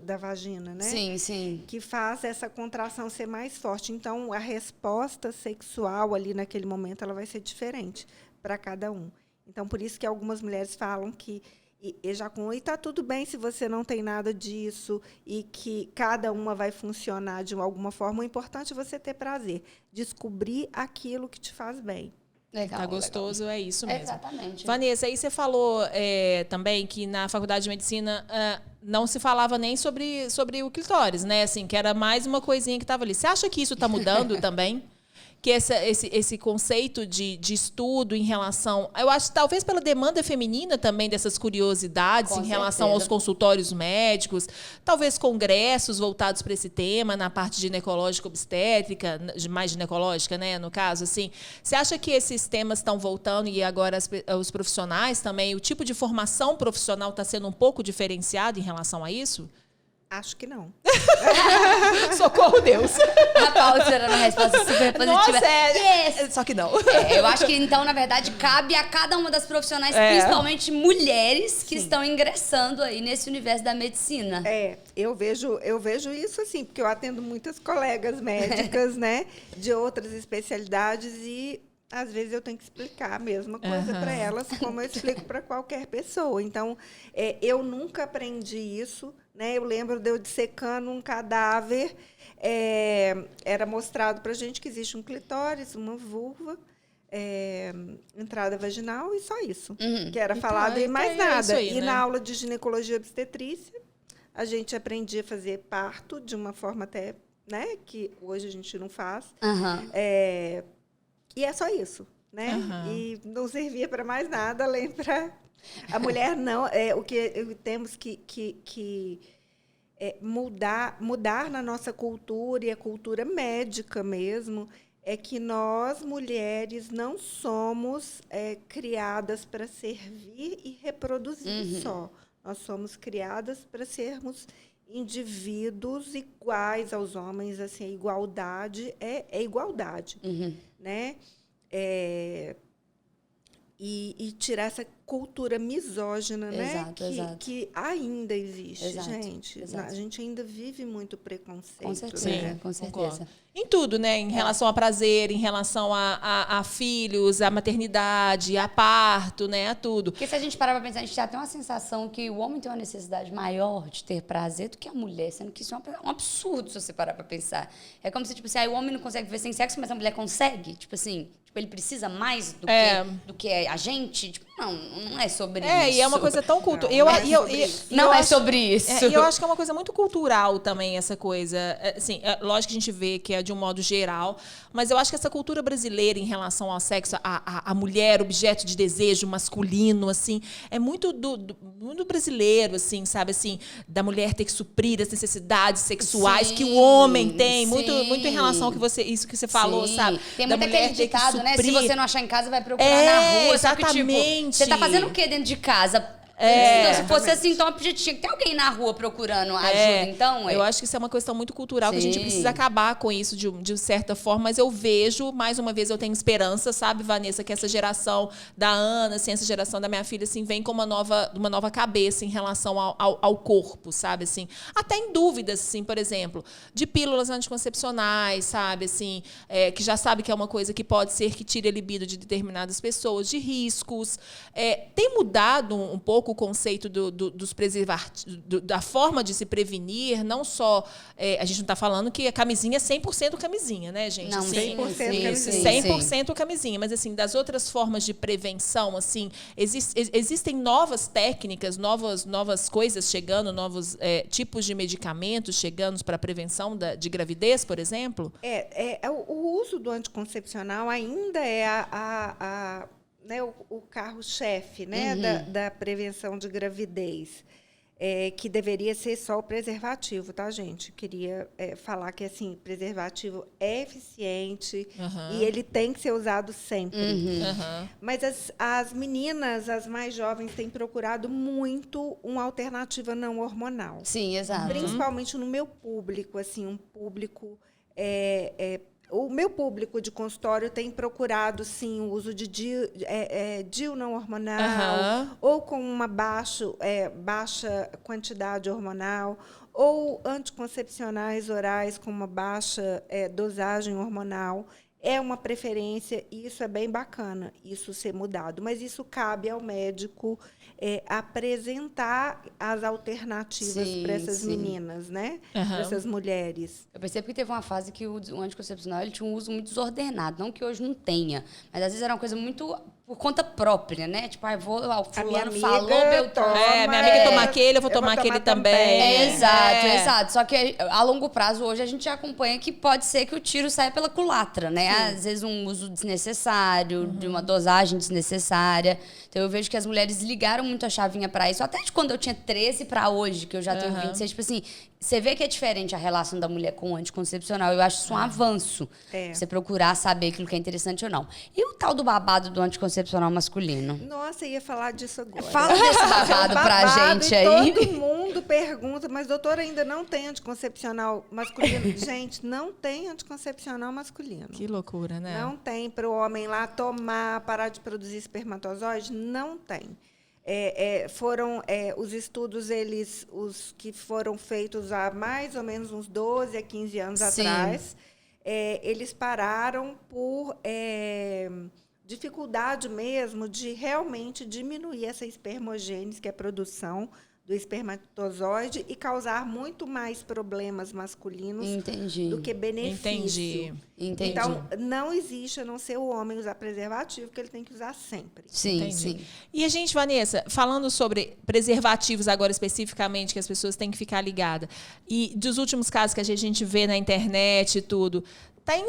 da vagina, né? Sim. Que faz essa contração ser mais forte. Então, a resposta sexual ali naquele momento, ela vai ser diferente para cada um. Então, por isso que algumas mulheres falam que ejaculam, e está tudo bem se você não tem nada disso, e que cada uma vai funcionar de alguma forma. O importante é você ter prazer, descobrir aquilo que te faz bem. Legal. Tá gostoso, é isso mesmo. Exatamente. Vanessa, aí você falou também que na Faculdade de Medicina não se falava nem sobre o clitóris, né? Assim, que era mais uma coisinha que estava ali. Você acha que isso está mudando também? Que esse conceito de estudo em relação... Eu acho, talvez pela demanda feminina também, dessas curiosidades em relação aos consultórios médicos, talvez congressos voltados para esse tema, na parte ginecológica obstétrica, mais ginecológica, né, no caso, assim. Você acha que esses temas estão voltando e agora os profissionais também, o tipo de formação profissional está sendo um pouco diferenciado em relação a isso? Acho que não. Socorro, Deus. A Paula tirando a resposta super positiva. Nossa, Yes! Só que não. Eu acho que, então, na verdade, cabe a cada uma das profissionais, principalmente mulheres, que estão ingressando aí nesse universo da medicina. Eu vejo isso assim, porque eu atendo muitas colegas médicas, né, de outras especialidades, e às vezes eu tenho que explicar a mesma coisa para elas, como eu explico para qualquer pessoa. Então, eu nunca aprendi isso, né? Eu lembro de eu dissecando um cadáver, era mostrado para a gente que existe um clitóris, uma vulva, entrada vaginal e só isso. Que era falado e mais nada. Aí, e na aula de ginecologia e obstetrícia, a gente aprendia a fazer parto de uma forma até, né, que hoje a gente não faz. E é só isso, né? E não servia para mais nada, além para... A mulher não... o que temos que mudar na nossa cultura, e a cultura médica mesmo, é que nós, mulheres, não somos criadas para servir e reproduzir só. Nós somos criadas para sermos indivíduos iguais aos homens, assim, a igualdade é igualdade, né? E tirar cultura misógina, né? Exato. Que ainda existe, Exato, gente. exato. A gente ainda vive muito preconceito. Com certeza, né? com certeza. Concordo. Em tudo, né? Em relação a prazer, em relação a filhos, a maternidade, a parto, né? A tudo. Porque se a gente parar pra pensar, a gente já tem uma sensação que o homem tem uma necessidade maior de ter prazer do que a mulher, sendo que isso é um absurdo se você parar pra pensar. É como se, tipo assim, o homem não consegue viver sem sexo, mas a mulher consegue. Tipo assim, ele precisa mais do que a gente. Tipo, não é sobre isso. E é uma coisa tão cultural. Não é sobre isso. E eu acho que é uma coisa muito cultural também, essa coisa. Assim, lógico que a gente vê que é de um modo geral, mas eu acho que essa cultura brasileira em relação ao sexo, a mulher, objeto de desejo masculino, assim, é muito do mundo brasileiro, assim, sabe? Assim, da mulher ter que suprir as necessidades sexuais que o homem tem. Muito em relação ao isso que você falou, sabe? Tem da muito mulher aquele ditado, né? Se você não achar em casa, vai procurar na rua. Exatamente. Que, tipo, você tá fazendo o quê dentro de casa? Se fosse assim, então tinha que ter alguém na rua procurando ajuda, então. Eu acho que isso é uma questão muito cultural, que a gente precisa acabar com isso de certa forma, mas eu vejo, mais uma vez, eu tenho esperança, sabe, Vanessa, que essa geração da Ana, assim, essa geração da minha filha, assim, vem com uma nova cabeça em relação ao corpo, sabe, assim. Até em dúvidas, assim, por exemplo, de pílulas anticoncepcionais, sabe, assim, que já sabe que é uma coisa que pode ser que tire a libido de determinadas pessoas, de riscos. Tem mudado um pouco o conceito dos preservativos, da forma de se prevenir, não só... a gente não está falando que a camisinha é 100% camisinha, né, gente? Não, assim, 100% camisinha. 100% camisinha. Mas, assim, das outras formas de prevenção, assim, existem novas técnicas, novas coisas chegando, novos tipos de medicamentos chegando para a prevenção de gravidez, por exemplo? O uso do anticoncepcional ainda é né, o carro-chefe, né, da prevenção de gravidez, que deveria ser só o preservativo, tá, gente? Queria falar que, assim, preservativo é eficiente e ele tem que ser usado sempre. Mas as meninas, as mais jovens, têm procurado muito uma alternativa não hormonal. Sim, exato. Principalmente no meu público, assim, um público... O meu público de consultório tem procurado, sim, o uso de DIU não hormonal, ou com uma baixa quantidade hormonal, ou anticoncepcionais orais com uma baixa dosagem hormonal. É uma preferência e isso é bem bacana, isso ser mudado. Mas isso cabe ao médico apresentar as alternativas para essas meninas, né? Para essas mulheres. Eu percebo que teve uma fase que o anticoncepcional ele tinha um uso muito desordenado. Não que hoje não tenha, mas às vezes era uma coisa muito por conta própria, né? Tipo, fulano falou, Beltrano. Minha amiga toma aquele, eu vou tomar aquele também. Exato. Só que a longo prazo, hoje, a gente acompanha que pode ser que o tiro saia pela culatra, né? Sim. Às vezes um uso desnecessário, de uma dosagem desnecessária. Então, eu vejo que as mulheres ligaram muito a chavinha para isso. Até de quando eu tinha 13 para hoje, que eu já tenho 26. Tipo assim, você vê que é diferente a relação da mulher com o anticoncepcional. Eu acho isso um avanço. Você procurar saber aquilo que é interessante ou não. E o tal do babado do anticoncepcional masculino? Nossa, eu ia falar disso agora. Fala desse babado pra gente aí. Todo mundo pergunta, mas doutora, ainda não tem anticoncepcional masculino? Gente, não tem anticoncepcional masculino. Que loucura, né? Não tem para o homem lá tomar, parar de produzir espermatozoide? Não tem. Foram os estudos, os que foram feitos há mais ou menos uns 12 a 15 anos atrás, eles pararam por dificuldade mesmo de realmente diminuir essa espermogênese, que é a produção do espermatozoide, e causar muito mais problemas masculinos do que benefício. Entendi. Então, não existe, a não ser o homem usar preservativo, que ele tem que usar sempre. Sim. E a gente, Vanessa, falando sobre preservativos agora especificamente, que as pessoas têm que ficar ligadas, e dos últimos casos que a gente vê na internet e tudo, tem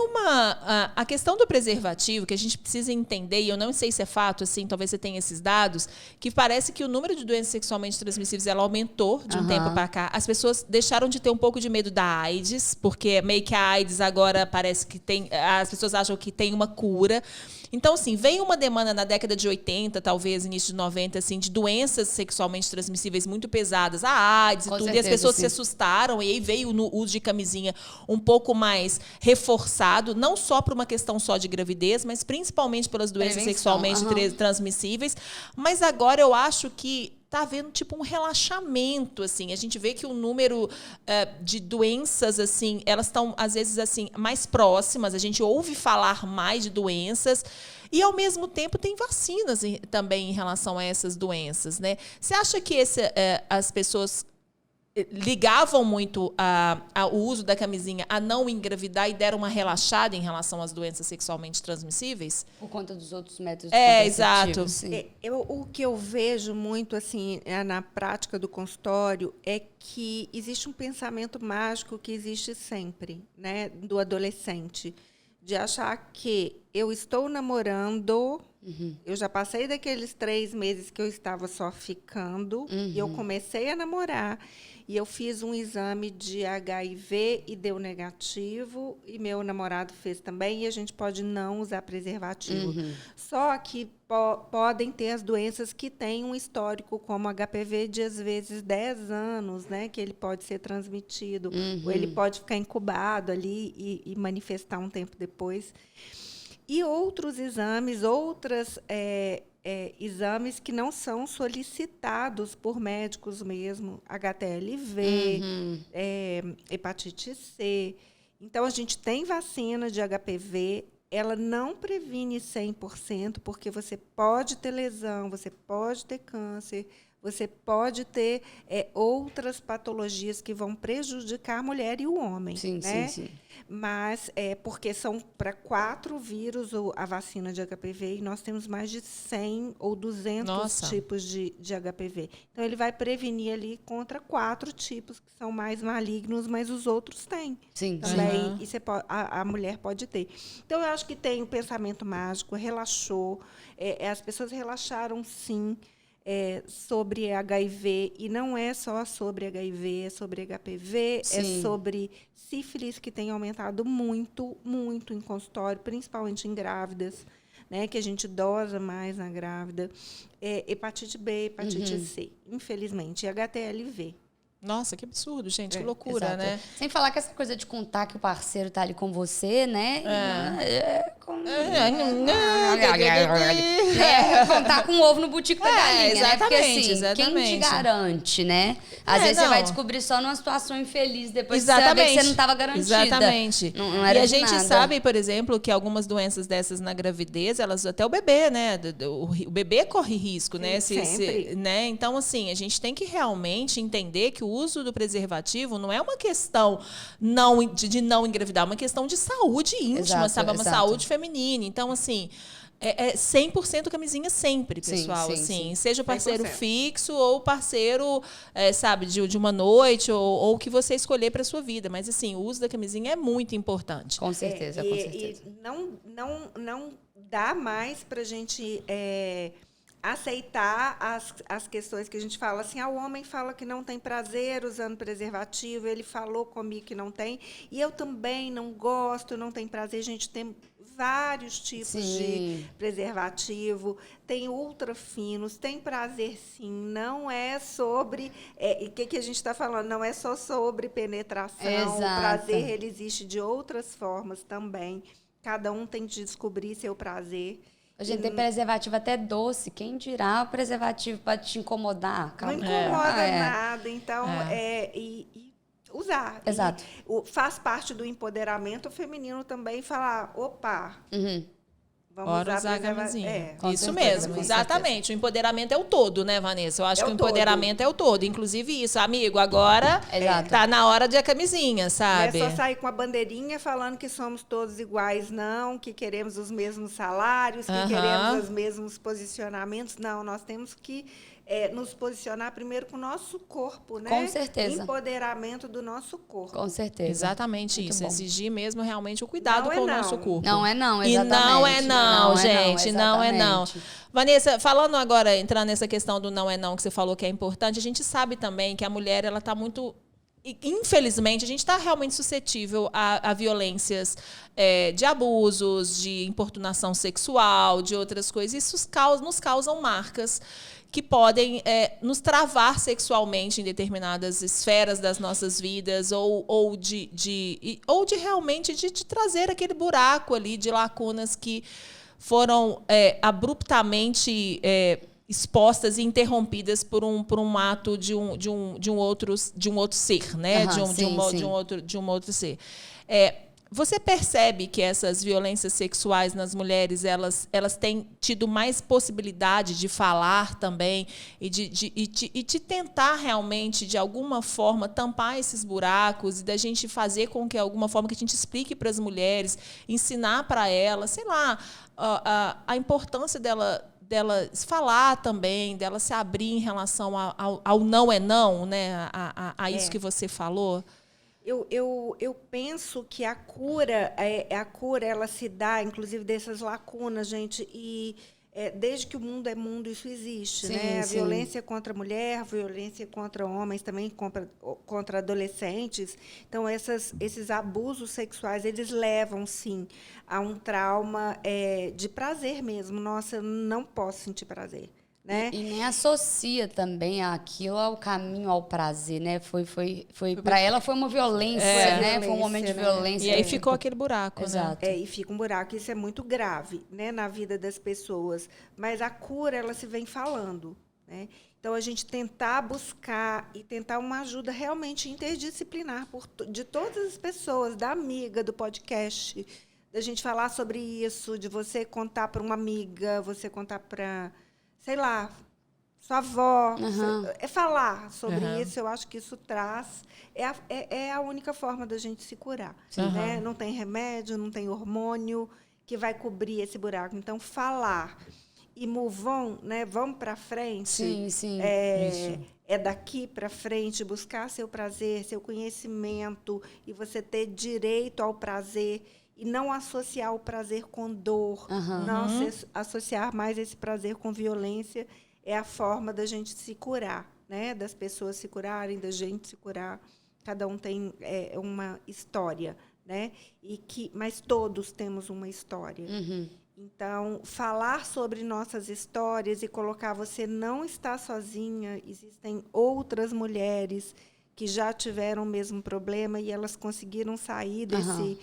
a questão do preservativo que a gente precisa entender, e eu não sei se é fato, assim, talvez você tenha esses dados, que parece que o número de doenças sexualmente transmissíveis ela aumentou de um tempo para cá. As pessoas deixaram de ter um pouco de medo da AIDS, porque meio que a AIDS agora parece que as pessoas acham que tem uma cura. Então, assim, veio uma demanda na década de 80, talvez, início de 90, assim, de doenças sexualmente transmissíveis muito pesadas, a AIDS e Com tudo, certeza, e as pessoas sim. se assustaram, e aí veio no uso de camisinha um pouco mais reforçado, não só por uma questão só de gravidez, mas principalmente pelas doenças Prevenção, sexualmente transmissíveis. Mas agora eu acho que está havendo tipo um relaxamento, assim. A gente vê que o número de doenças, assim, elas estão às vezes assim mais próximas. A gente ouve falar mais de doenças e ao mesmo tempo tem vacinas também em relação a essas doenças, né? Você acha que as pessoas ligavam muito ao uso da camisinha a não engravidar e deram uma relaxada em relação às doenças sexualmente transmissíveis? Por conta dos outros métodos exato. contraceptivos, sim. O que eu vejo muito assim na prática do consultório é que existe um pensamento mágico que existe sempre, né, do adolescente, de achar que eu estou namorando, eu já passei daqueles 3 meses que eu estava só ficando, e eu comecei a namorar, e eu fiz um exame de HIV e deu negativo, e meu namorado fez também, e a gente pode não usar preservativo. Só que podem ter as doenças que têm um histórico, como HPV, de às vezes 10 anos, né, que ele pode ser transmitido, ou ele pode ficar incubado ali e manifestar um tempo depois. E outros exames, exames que não são solicitados por médicos mesmo, HTLV, hepatite C. Então, a gente tem vacina de HPV, ela não previne 100%, porque você pode ter lesão, você pode ter câncer, você pode ter outras patologias que vão prejudicar a mulher e o homem. Sim, né? sim. Mas porque são para 4 vírus a vacina de HPV, e nós temos mais de 100 ou 200 tipos de HPV. Então, ele vai prevenir ali contra 4 tipos que são mais malignos, mas os outros têm. Sim, também. E a mulher pode ter. Então, eu acho que tem o pensamento mágico, relaxou. As pessoas relaxaram, sim, sobre HIV, e não é só sobre HIV, é sobre HPV, Sim. é sobre sífilis, que tem aumentado muito, muito em consultório, principalmente em grávidas, né, que a gente dosa mais na grávida, hepatite B, hepatite C, infelizmente, e HTLV. Nossa, que absurdo, gente, que loucura, exato. né? Sem falar que essa coisa de contar que o parceiro tá ali com você, né? Contar com o ovo no butico da galinha, né? Porque assim, quem te garante, né? Às vezes você vai descobrir só numa situação infeliz depois de saber que você não estava garantida. Exatamente. Não era e a de gente nada. sabe, por exemplo, que algumas doenças dessas na gravidez, elas até o bebê, né? O bebê corre risco, né? Né? Então, assim, a gente tem que realmente entender que o uso do preservativo não é uma questão de não engravidar, é uma questão de saúde íntima, sabe? É uma saúde feminina. Então, assim, 100% camisinha sempre, pessoal. Sim. Seja o parceiro 100%. Fixo ou parceiro, sabe, de uma noite ou o que você escolher para sua vida. Mas, assim, o uso da camisinha é muito importante. Com certeza, com certeza. E não dá mais para a gente aceitar as questões que a gente fala assim, o homem fala que não tem prazer usando preservativo, ele falou comigo que não tem, e eu também não gosto, não tem prazer. A gente tem vários tipos de preservativo, tem ultra finos, tem prazer sim, não é sobre... o que a gente está falando? Não é só sobre penetração, o prazer ele existe de outras formas também, cada um tem de descobrir seu prazer. A gente tem preservativo até doce. Quem dirá o preservativo para te incomodar? Não incomoda nada. Então, usar. Exato. Faz parte do empoderamento feminino também falar, opa, vamos usar a camisinha. Isso certeza, mesmo, exatamente. O empoderamento é o todo, né, Vanessa? Eu acho que o empoderamento é o todo. Inclusive isso, amigo, agora tá na hora de a camisinha, sabe? Não é só sair com a bandeirinha falando que somos todos iguais, não, que queremos os mesmos salários, que queremos os mesmos posicionamentos. Não, nós temos que nos posicionar primeiro com o nosso corpo, né? Com certeza. Empoderamento do nosso corpo. Com certeza. Exatamente muito isso. Bom. Exigir mesmo realmente o cuidado com o nosso corpo. Não é não, exatamente. E não é não, gente. Não é não. Vanessa, falando agora, entrando nessa questão do não é não, que você falou que é importante, a gente sabe também que a mulher ela está muito infelizmente, a gente está realmente suscetível a violências de abusos, de importunação sexual, de outras coisas. Isso nos causam marcas que podem nos travar sexualmente em determinadas esferas das nossas vidas ou de realmente de trazer aquele buraco ali de lacunas que foram abruptamente expostas e interrompidas por um ato de um outro ser, né? De um outro ser. Você percebe que essas violências sexuais nas mulheres elas têm tido mais possibilidade de falar também e de tentar realmente, de alguma forma, tampar esses buracos e da gente fazer com que, de alguma forma, que a gente explique para as mulheres, ensinar para elas, sei lá, a importância dela falar também, dela se abrir em relação ao não é não, né? A isso que você falou. Eu penso que a cura ela se dá, inclusive, dessas lacunas, gente, e desde que o mundo é mundo, isso existe, né? A violência contra a mulher, a violência contra homens, também contra adolescentes. Então, esses abusos sexuais, eles levam, sim, a um trauma de prazer mesmo. Nossa, eu não posso sentir prazer. Né? E nem associa também aquilo ao caminho, ao prazer, né? Foi para ela foi uma violência, né? Foi um momento de violência. E aí ficou aquele buraco, Exato. né? E fica um buraco. Isso é muito grave, né, na vida das pessoas. Mas a cura, ela se vem falando, né? Então, a gente tentar buscar e tentar uma ajuda realmente interdisciplinar de todas as pessoas, da amiga, do podcast, da gente falar sobre isso, de você contar para uma amiga, você contar para... sei lá, sua avó, falar sobre isso, eu acho que isso traz... É a única forma da gente se curar. Né? Não tem remédio, não tem hormônio que vai cobrir esse buraco. Então, falar e move on, né? Vamos para frente. Sim. É daqui para frente, buscar seu prazer, seu conhecimento, e você ter direito ao prazer, e não associar o prazer com dor, não associar mais esse prazer com violência, é a forma da gente se curar, né? Das pessoas se curarem, da gente se curar. Cada um tem uma história, né? Mas todos temos uma história. Então, falar sobre nossas histórias e colocar você não está sozinha, existem outras mulheres que já tiveram o mesmo problema e elas conseguiram sair desse...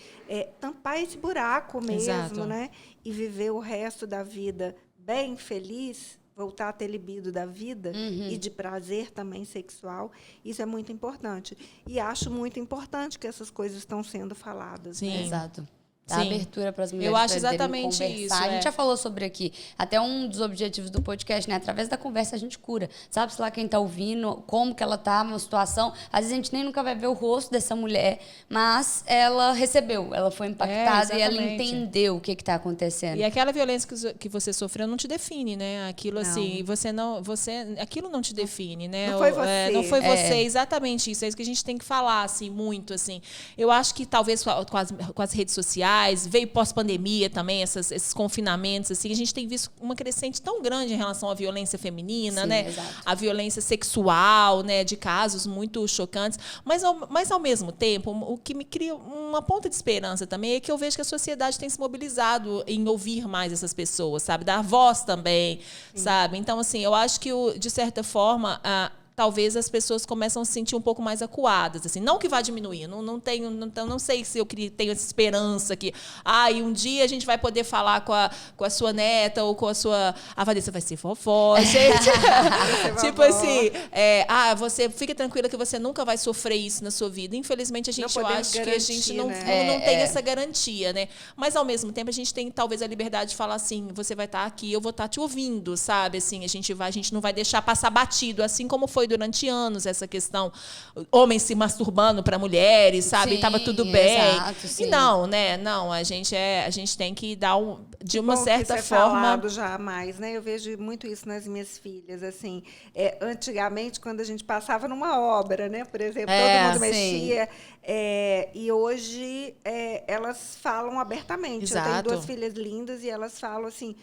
tampar esse buraco mesmo, né? E viver o resto da vida bem, feliz, voltar a ter libido da vida e de prazer também sexual. Isso é muito importante. E acho muito importante que essas coisas estão sendo faladas. Sim, né? Exato. Dá abertura para as mulheres. Eu acho exatamente isso. A gente já falou sobre aqui. Até um dos objetivos do podcast, né? Através da conversa a gente cura. Sabe-se lá quem está ouvindo, como que ela está, uma situação. Às vezes a gente nem nunca vai ver o rosto dessa mulher, mas ela recebeu, ela foi impactada e ela entendeu o que está acontecendo. E aquela violência que você sofreu não te define, né? Aquilo assim, aquilo não te define, né? Não foi você. Não foi você, exatamente isso. É isso que a gente tem que falar, assim, muito, assim. Eu acho que talvez com as redes sociais, veio pós-pandemia também, esses confinamentos, assim, a gente tem visto uma crescente tão grande em relação à violência feminina, né? Exato. A violência sexual, né? De casos muito chocantes. Mas ao mesmo tempo, o que me cria uma ponta de esperança também é que eu vejo que a sociedade tem se mobilizado em ouvir mais essas pessoas, sabe? Dar voz também, sabe? Então, assim, eu acho que, de certa forma, talvez as pessoas começam a se sentir um pouco mais acuadas, assim, não que vá diminuir, não sei se eu tenho essa esperança que um dia a gente vai poder falar com a sua neta ou com a sua... A Vanessa vai ser vovó, gente. Tipo assim, você fica tranquila que você nunca vai sofrer isso na sua vida. Infelizmente, eu acho que a gente não tem essa garantia, né? Mas, ao mesmo tempo, a gente tem talvez a liberdade de falar assim, você vai estar aqui, eu vou estar te ouvindo, sabe? Assim, a gente não vai deixar passar batido, assim como foi durante anos essa questão, homens se masturbando para mulheres, sabe? Estava tudo bem. Exato, e não, né? Não, a gente tem que dar de uma certa forma. Falado já mais, né? Eu vejo muito isso nas minhas filhas, assim. Antigamente, quando a gente passava numa obra, né? Por exemplo, todo mundo mexia. E hoje elas falam abertamente. Exato. Eu tenho 2 filhas lindas e elas falam assim.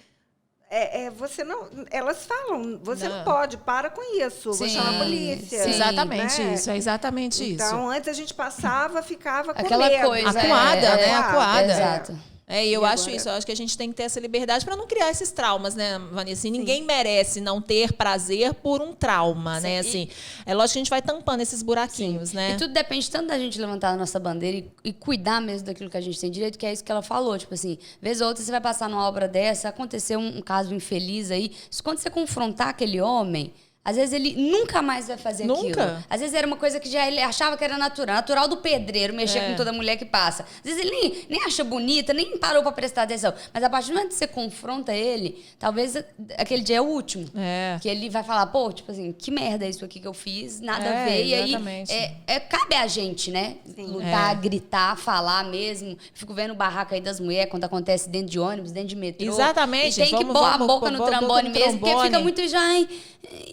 você não... Elas falam, você não pode, para com isso, vou Sim, chamar a polícia. sim. Exatamente né? isso, é exatamente isso. Então, antes a gente passava, ficava com Aquela medo. coisa. Acuada, né? Acuada. Exato. E eu E acho agora? isso, eu acho que a gente tem que ter essa liberdade para não criar esses traumas, né, Vanessa? E ninguém merece não ter prazer por um trauma, né? Assim, é lógico que a gente vai tampando esses buraquinhos, né? E tudo depende tanto da gente levantar a nossa bandeira e cuidar mesmo daquilo que a gente tem direito, que é isso que ela falou. Tipo assim, vez ou outra você vai passar numa obra dessa, aconteceu um caso infeliz aí, quando você confrontar aquele homem, às vezes ele nunca mais vai fazer aquilo. Às vezes era uma coisa que já ele achava que era natural do pedreiro, mexer com toda mulher que passa. Às vezes ele nem acha bonita, nem parou pra prestar atenção. Mas a partir do momento que você confronta ele, talvez aquele dia é o último. Que ele vai falar, pô, tipo assim, que merda é isso aqui que eu fiz, nada a ver. Exatamente. E aí, cabe a gente, né? Lutar, gritar, falar mesmo. Fico vendo o barraco aí das mulheres quando acontece dentro de ônibus, dentro de metrô. Exatamente. E tem que pôr a boca no trambone mesmo, porque trombone. fica muito já...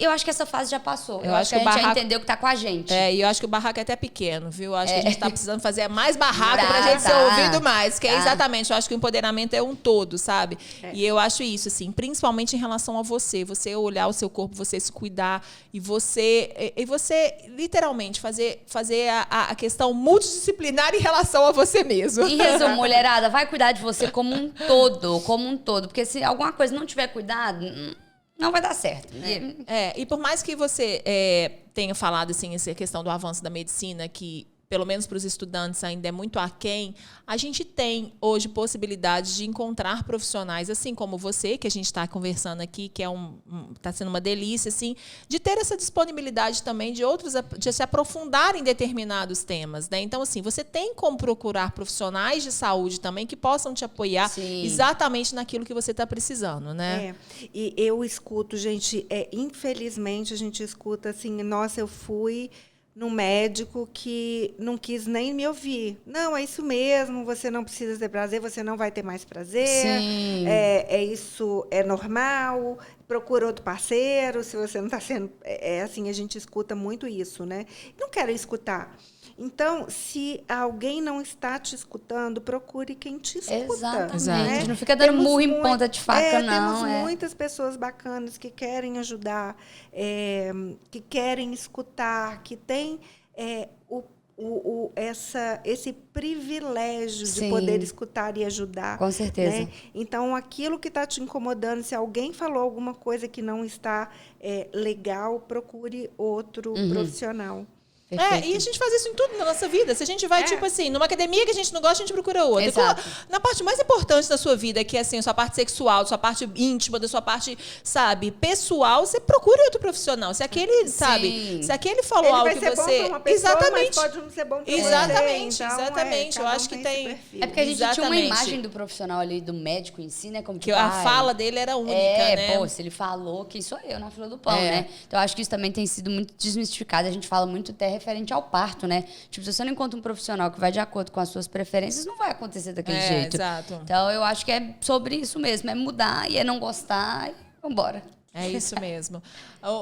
Eu acho que essa fase já passou. Eu acho que a gente já entendeu que tá com a gente. E eu acho que o barraco é até pequeno, viu? Eu acho que a gente tá precisando fazer mais barraco pra gente ser Tá. ouvido mais. Que é exatamente, eu acho que o empoderamento é um todo, sabe? E eu acho isso, assim, principalmente em relação a você. Você olhar o seu corpo, você se cuidar e você literalmente, fazer a questão multidisciplinar em relação a você mesmo. Em resumo, mulherada, vai cuidar de você como um todo. Porque se alguma coisa não tiver cuidado... não vai dar certo. E por mais que você tenha falado assim, essa questão do avanço da medicina, que pelo menos para os estudantes ainda é muito aquém, a gente tem hoje possibilidade de encontrar profissionais, assim como você, que a gente está conversando aqui, que está sendo uma delícia, assim, de ter essa disponibilidade também de outros, de se aprofundar em determinados temas, né? Então, assim, você tem como procurar profissionais de saúde também que possam te apoiar exatamente naquilo que você está precisando, né? E eu escuto, gente, infelizmente a gente escuta assim, nossa, eu fui no médico que não quis nem me ouvir. Não, é isso mesmo, você não precisa ter prazer, você não vai ter mais prazer. Sim. Isso é normal, procura outro parceiro, se você não está sendo... assim, a gente escuta muito isso, né? Não quero escutar. Então, se alguém não está te escutando, procure quem te escuta. Exatamente. Não fica dando murro em ponta de faca, não. Temos muitas pessoas bacanas que querem ajudar, que querem escutar, que têm esse privilégio de poder escutar e ajudar. Com certeza. Né? Então, aquilo que está te incomodando, se alguém falou alguma coisa que não está legal, procure outro profissional. E a gente faz isso em tudo na nossa vida. Se a gente vai, tipo assim, numa academia que a gente não gosta, a gente procura outra. Exato. Na parte mais importante da sua vida, que é assim, a sua parte sexual, a sua parte íntima, da sua parte, sabe, pessoal, você procura outro profissional. Se aquele, sabe, se aquele falou algo que você... Ele vai ser bom pra uma pessoa, exatamente. mas pode não ser bom pra exatamente, você. Então, exatamente. Eu acho que tem... É porque a gente tinha uma Exatamente. imagem do profissional ali, do médico em si, né? Como Que a fala dele era única, né? Pô, se ele falou, quem sou eu na fila do pão, né? Então, eu acho que isso também tem sido muito desmistificado. A gente fala muito até referente ao parto, né? Tipo, se você não encontra um profissional que vai de acordo com as suas preferências, não vai acontecer daquele jeito. Exato. Então, eu acho que é sobre isso mesmo. É mudar e é não gostar e vambora. É isso mesmo.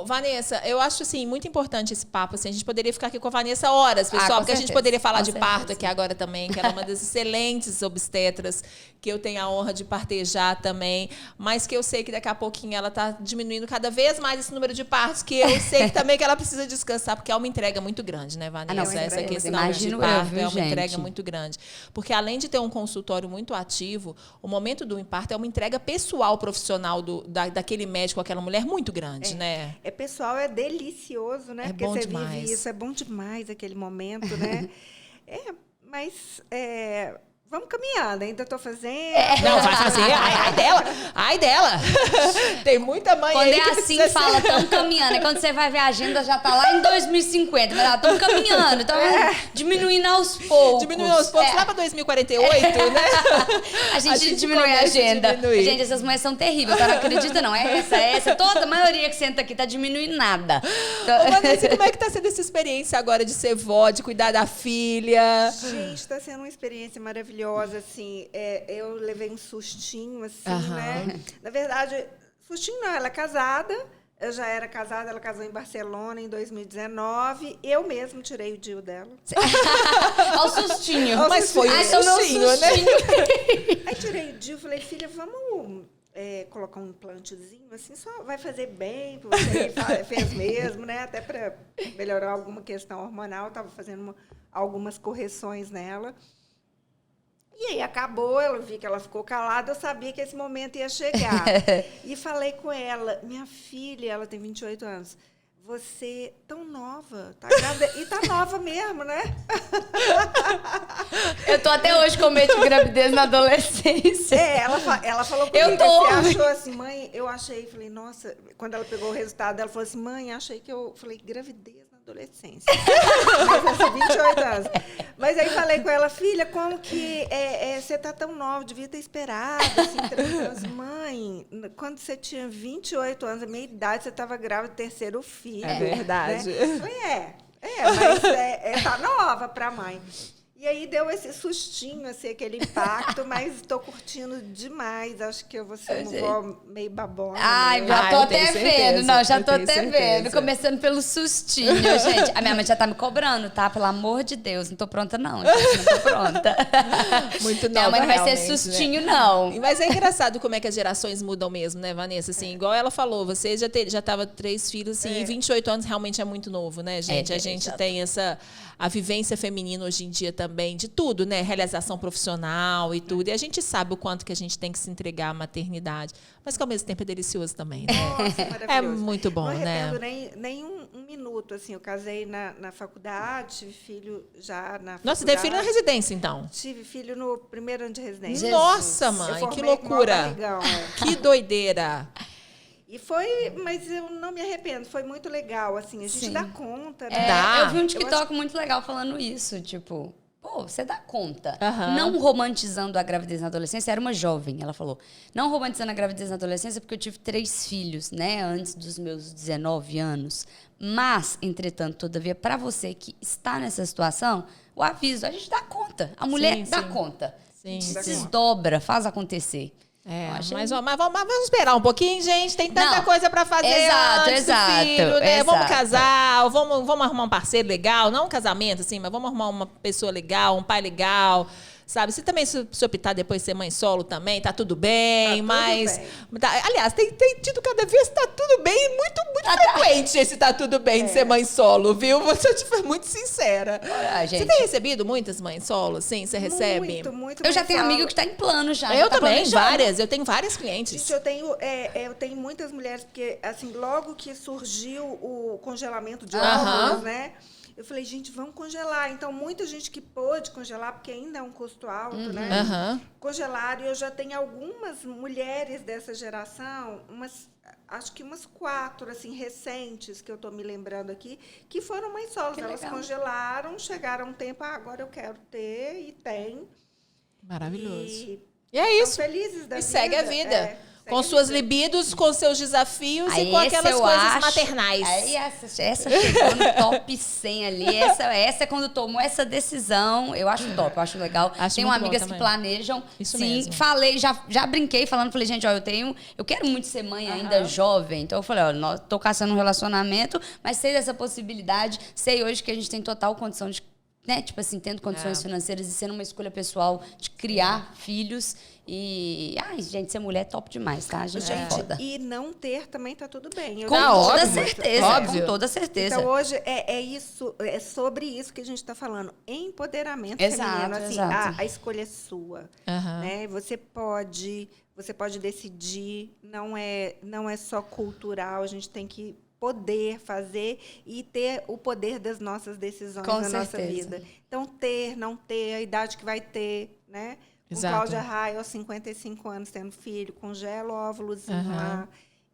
Vanessa, eu acho assim, muito importante esse papo. Assim, a gente poderia ficar aqui com a Vanessa horas, pessoal, porque a gente poderia falar de parto aqui agora também, que ela é uma das excelentes obstetras, que eu tenho a honra de partejar também, mas que eu sei que daqui a pouquinho ela está diminuindo cada vez mais esse número de partos, que eu sei também que ela precisa descansar, porque é uma entrega muito grande, né, Vanessa? Essa questão de parto é uma entrega muito grande. Porque além de ter um consultório muito ativo, o momento do parto é uma entrega pessoal, profissional daquele médico, aquela mulher muito grande, né? Pessoal, é delicioso, né? Porque você vive isso, é bom demais aquele momento, né? Mas vamos caminhando, ainda estou fazendo. Não, vai fazer. Ai dela. Tem muita mãe quando aí é assim, fala, estamos caminhando. É quando você vai ver a agenda, já está lá em 2050. Mas estamos caminhando. Então, diminuindo aos poucos. Diminuindo aos poucos, lá para 2048, né? A gente diminui a agenda. Gente, essas mulheres são terríveis. Tá? Não acredita, não. Essa. Toda a maioria que senta aqui está diminuindo nada. Então... Vanessa, como é que está sendo essa experiência agora de ser vó, de cuidar da filha? Gente, está sendo uma experiência maravilhosa. Assim, eu levei um sustinho, assim, né? Na verdade, sustinho não, ela é casada, eu já era casada, ela casou em Barcelona em 2019, eu mesmo tirei o DIU dela. Olha o sustinho. Mas foi um sustinho, né? Aí tirei o DIU, falei, filha, vamos colocar um implantezinho, assim, só vai fazer bem para você. Fez mesmo, né? Até para melhorar alguma questão hormonal, estava fazendo algumas correções nela. E aí acabou, eu vi que ela ficou calada, eu sabia que esse momento ia chegar. E falei com ela, minha filha, ela tem 28 anos, você tão nova, tá grávida, e tá nova mesmo, né? Eu tô até hoje com medo de gravidez na adolescência. Ela falou comigo, você achou assim, mãe, eu achei, falei, nossa, quando ela pegou o resultado, ela falou assim, mãe, achei que eu, falei, gravidez na adolescência. Mas assim, 28 anos. Mas aí falei com ela, filha, como que você tá tão nova, devia ter esperado, assim, 3 anos. Mãe, quando você tinha 28 anos, a minha idade, você estava grávida do 3º filho. É verdade. Né? Eu falei, mas tá nova pra mãe. E aí deu esse sustinho, assim, aquele impacto, mas estou curtindo demais. Acho que eu vou ser uma vó meio babona. Ai, já tô até vendo. Não, já tô até vendo. Começando pelo sustinho, gente. A minha mãe já tá me cobrando, tá? Pelo amor de Deus. Não tô pronta, não, gente. Não tô pronta. Muito nova, minha mãe não vai ser realmente, sustinho, né? não. Mas é engraçado como é que as gerações mudam mesmo, né, Vanessa? Assim, igual ela falou, você já tava 3 filhos, assim, e 28 anos realmente é muito novo, né, gente? A gente tem a vivência feminina hoje em dia também, de tudo, né? Realização profissional e tudo. E a gente sabe o quanto que a gente tem que se entregar à maternidade. Mas que ao mesmo tempo é delicioso também, né? Nossa, é muito bom, não né? Não arrependo nem um minuto, assim. Eu casei na faculdade, tive filho já na faculdade. Nossa, você teve filho na residência, então? Tive filho no 1º ano de residência. Jesus. Nossa, mãe, que loucura! Barrigão, Que doideira! E foi, mas eu não me arrependo, foi muito legal, assim, a gente dá conta, né? Eu vi um TikTok muito legal falando isso, tipo, pô, você dá conta. Não romantizando a gravidez na adolescência, era uma jovem, ela falou, não romantizando a gravidez na adolescência porque eu tive 3 filhos, né, antes dos meus 19 anos. Mas, entretanto, todavia, para você que está nessa situação, o aviso, a gente dá conta, a mulher dá conta. Sim, se desdobra, faz acontecer. Mas vamos esperar um pouquinho, gente. Tem tanta coisa para fazer antes do filho, né? Vamos casar, vamos arrumar um parceiro legal. Não um casamento, assim, mas vamos arrumar uma pessoa legal, um pai legal. Sabe? Se também se optar depois de ser mãe solo também, tá tudo bem, mas... aliás, tem tido cada vez tá tudo bem, muito frequente esse tá tudo bem de ser mãe solo, viu? Vou ser muito sincera. Gente. Você tem recebido muitas mães solo, sim? Você recebe? Muito. Eu já tenho amigo que está em plano já. Eu tá também, várias. Eu tenho várias clientes. Gente, eu tenho muitas mulheres, porque, assim, logo que surgiu o congelamento de óvulos, né? Eu falei, gente, vamos congelar. Então, muita gente que pôde congelar, porque ainda é um custo alto, né? Congelaram. E eu já tenho algumas mulheres dessa geração, acho que umas 4, assim, recentes, que eu estou me lembrando aqui, que foram mães solos. Elas congelaram, chegaram um tempo, agora eu quero ter, e tem. Maravilhoso. E é isso. Estão felizes da vida. E segue a vida. Com suas libidos, com seus desafios e com aquelas coisas maternais. Aí essa chegou no top 100 ali. Essa é quando tomou essa decisão. Eu acho top, eu acho legal. Tenho amigas que planejam. Isso sim, mesmo. Falei, já brinquei falando, falei, gente, ó, eu quero muito ser mãe ainda jovem. Então eu falei, ó, tô caçando um relacionamento, mas sei dessa possibilidade, sei hoje que a gente tem total condição de, né, tipo assim, tendo condições financeiras e sendo uma escolha pessoal de criar filhos. E, gente, ser mulher é top demais, tá? A gente é foda. E não ter também tá tudo bem. Com toda certeza. Óbvio. Com toda certeza. Então, hoje, é sobre isso que a gente está falando. Empoderamento feminino. Assim, a escolha é sua. Né? Você pode decidir. Não é só cultural. A gente tem que poder fazer e ter o poder das nossas decisões na nossa vida. Então, não ter, a idade que vai ter, né? Com Cláudia Raia, aos 55 anos, tendo filho, congela óvulos lá.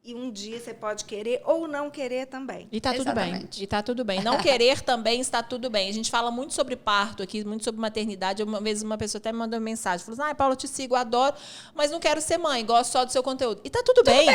E um dia você pode querer ou não querer também. E tá tudo bem. E tá tudo bem. Não querer também está tudo bem. A gente fala muito sobre parto aqui, muito sobre maternidade. Uma vez uma pessoa até me mandou uma mensagem. Falou assim, Paula, eu te sigo, adoro, mas não quero ser mãe, gosto só do seu conteúdo. E tá tudo bem.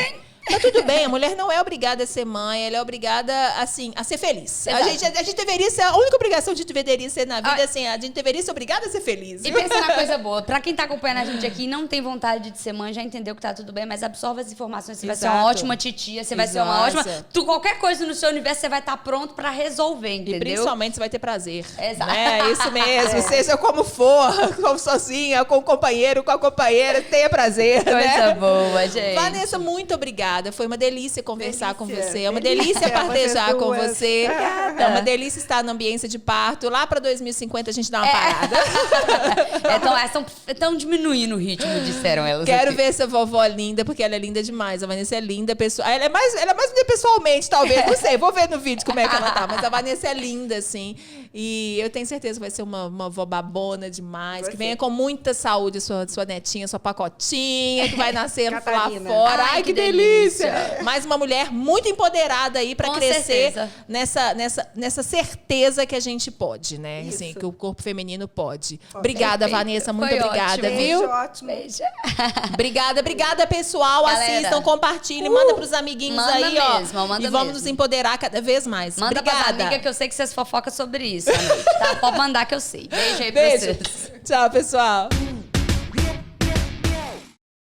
Tá tudo bem, a mulher não é obrigada a ser mãe, ela é obrigada, assim, a ser feliz. A gente deveria ser, a única obrigação que a gente deveria ser na vida, assim, a gente deveria ser obrigada a ser feliz. E pensa na coisa boa. Pra quem tá acompanhando a gente aqui e não tem vontade de ser mãe, já entendeu que tá tudo bem, mas absorve as informações. Você vai ser uma ótima titia, você vai ser uma ótima... Qualquer coisa no seu universo, você vai estar pronto pra resolver, entendeu? E principalmente você vai ter prazer. Exato. É isso mesmo. Seja como for, como sozinha, com o companheiro, com a companheira, tenha prazer. Coisa boa, gente. Vanessa, muito obrigada. Foi uma delícia conversar com você. É uma delícia partejar com você. Obrigada. É uma delícia estar na ambiência de parto. Lá para 2050 a gente dá uma parada. Estão diminuindo o ritmo, disseram elas. Quero aqui. ver essa vovó linda, porque ela é linda demais. A Vanessa é linda pessoal. Ela é mais linda pessoalmente, talvez. Não sei. Vou ver no vídeo como é que ela tá. Mas a Vanessa é linda, assim. E eu tenho certeza que vai ser uma vó babona demais. Que venha com muita saúde sua netinha, sua pacotinha, que vai nascer lá fora. Ai, que delícia! Mais uma mulher muito empoderada aí pra crescer nessa certeza que a gente pode, né? Assim, que o corpo feminino pode. Obrigada, Perfeito. Vanessa. Muito Foi obrigada, ótimo. viu? Beijo, ótimo. Beijo. Obrigada, pessoal. Galera. Assistam, compartilhem, manda pros amiguinhos Manda aí, ó. mesmo, manda e vamos mesmo. nos empoderar cada vez mais. Manda Obrigada. pras amigas que eu sei que vocês fofocam sobre isso. Tá? Pode mandar que eu sei. Beijo aí pra Beijo. vocês. Tchau, pessoal.